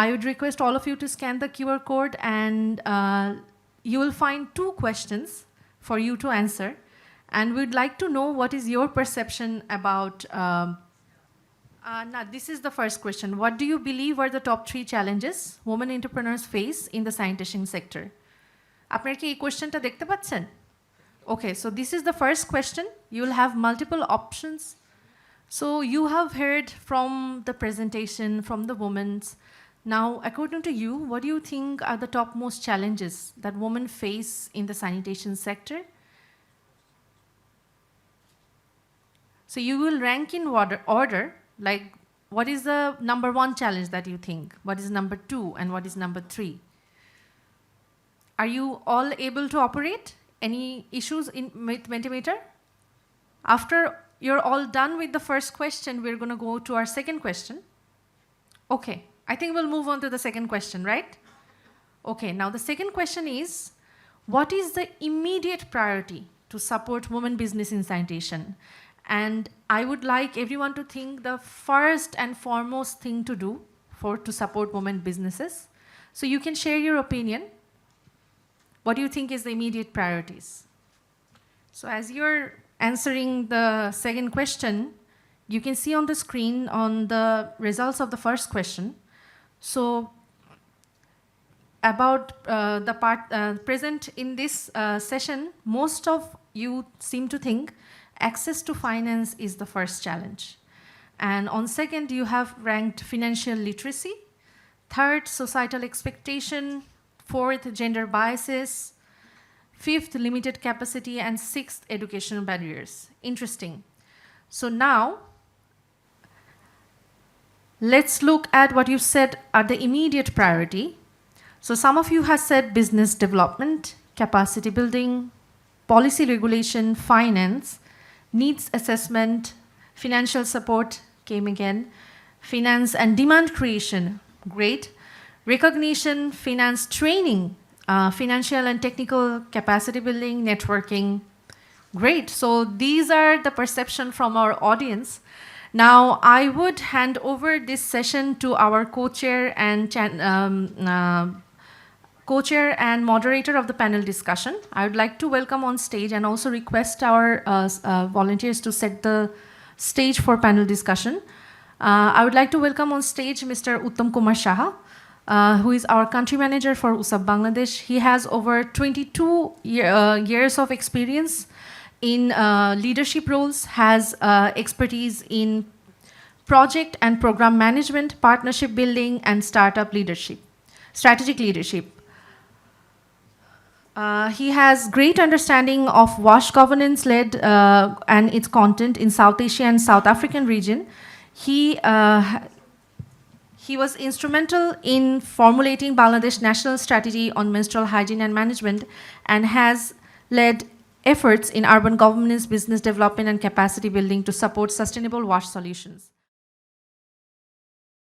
I would request all of you to scan the QR code, and you will find 2 questions for you to answer. And we'd like to know what is your perception about. Now, this is the first question. What do you believe are the top 3 challenges women entrepreneurs face in the sanitation sector? আপনারা কি এই কোয়েশ্চেনটা দেখতে পাচ্ছেন? Okay, so this is the first question. You will have multiple options. So you have heard from the presentation, from the women's. Now, according to you, what do you think are the topmost challenges that women face in the sanitation sector? So you will rank in order, like what is the number 1 challenge that you think? What is number 2 and what is number 3? Are you all able to operate? Any issues with Mentimeter? After you're all done with the first question, we're going to go to our second question. Okay, I think we'll move on to the second question, right? Okay, now the second question is, what is the immediate priority to support women business in sanitation? And I would like everyone to think the first and foremost thing to do to support women businesses. So you can share your opinion. What do you think is the immediate priorities? So as you're answering the second question, you can see on the screen on the results of the first question. So about the part present in this session, most of you seem to think access to finance is the first challenge. And on second, you have ranked financial literacy. Third, societal expectation. Fourth, gender biases. Fifth, limited capacity. And sixth, educational barriers. Interesting. So now, let's look at what you said are the immediate priority. So some of you have said business development, capacity building, policy regulation, finance, needs assessment, financial support came again, finance and demand creation, great, recognition, finance training, financial and technical capacity building, networking, great. So these are the perception from our audience. Now I would hand over this session to our co-chair and moderator of the panel discussion. I would like to welcome on stage and also request our volunteers to set the stage for panel discussion. I would like to welcome on stage Mr. Uttam Kumar Saha, who is our country manager for WSUP Bangladesh. He has over 22 years of experience in leadership roles, has expertise in project and program management, partnership building, and startup leadership, strategic leadership. He has great understanding of WASH governance-led and its content in South Asia and South African region. He was instrumental in formulating Bangladesh National Strategy on Menstrual Hygiene and Management and has led efforts in urban governance, business development, and capacity building to support sustainable WASH solutions.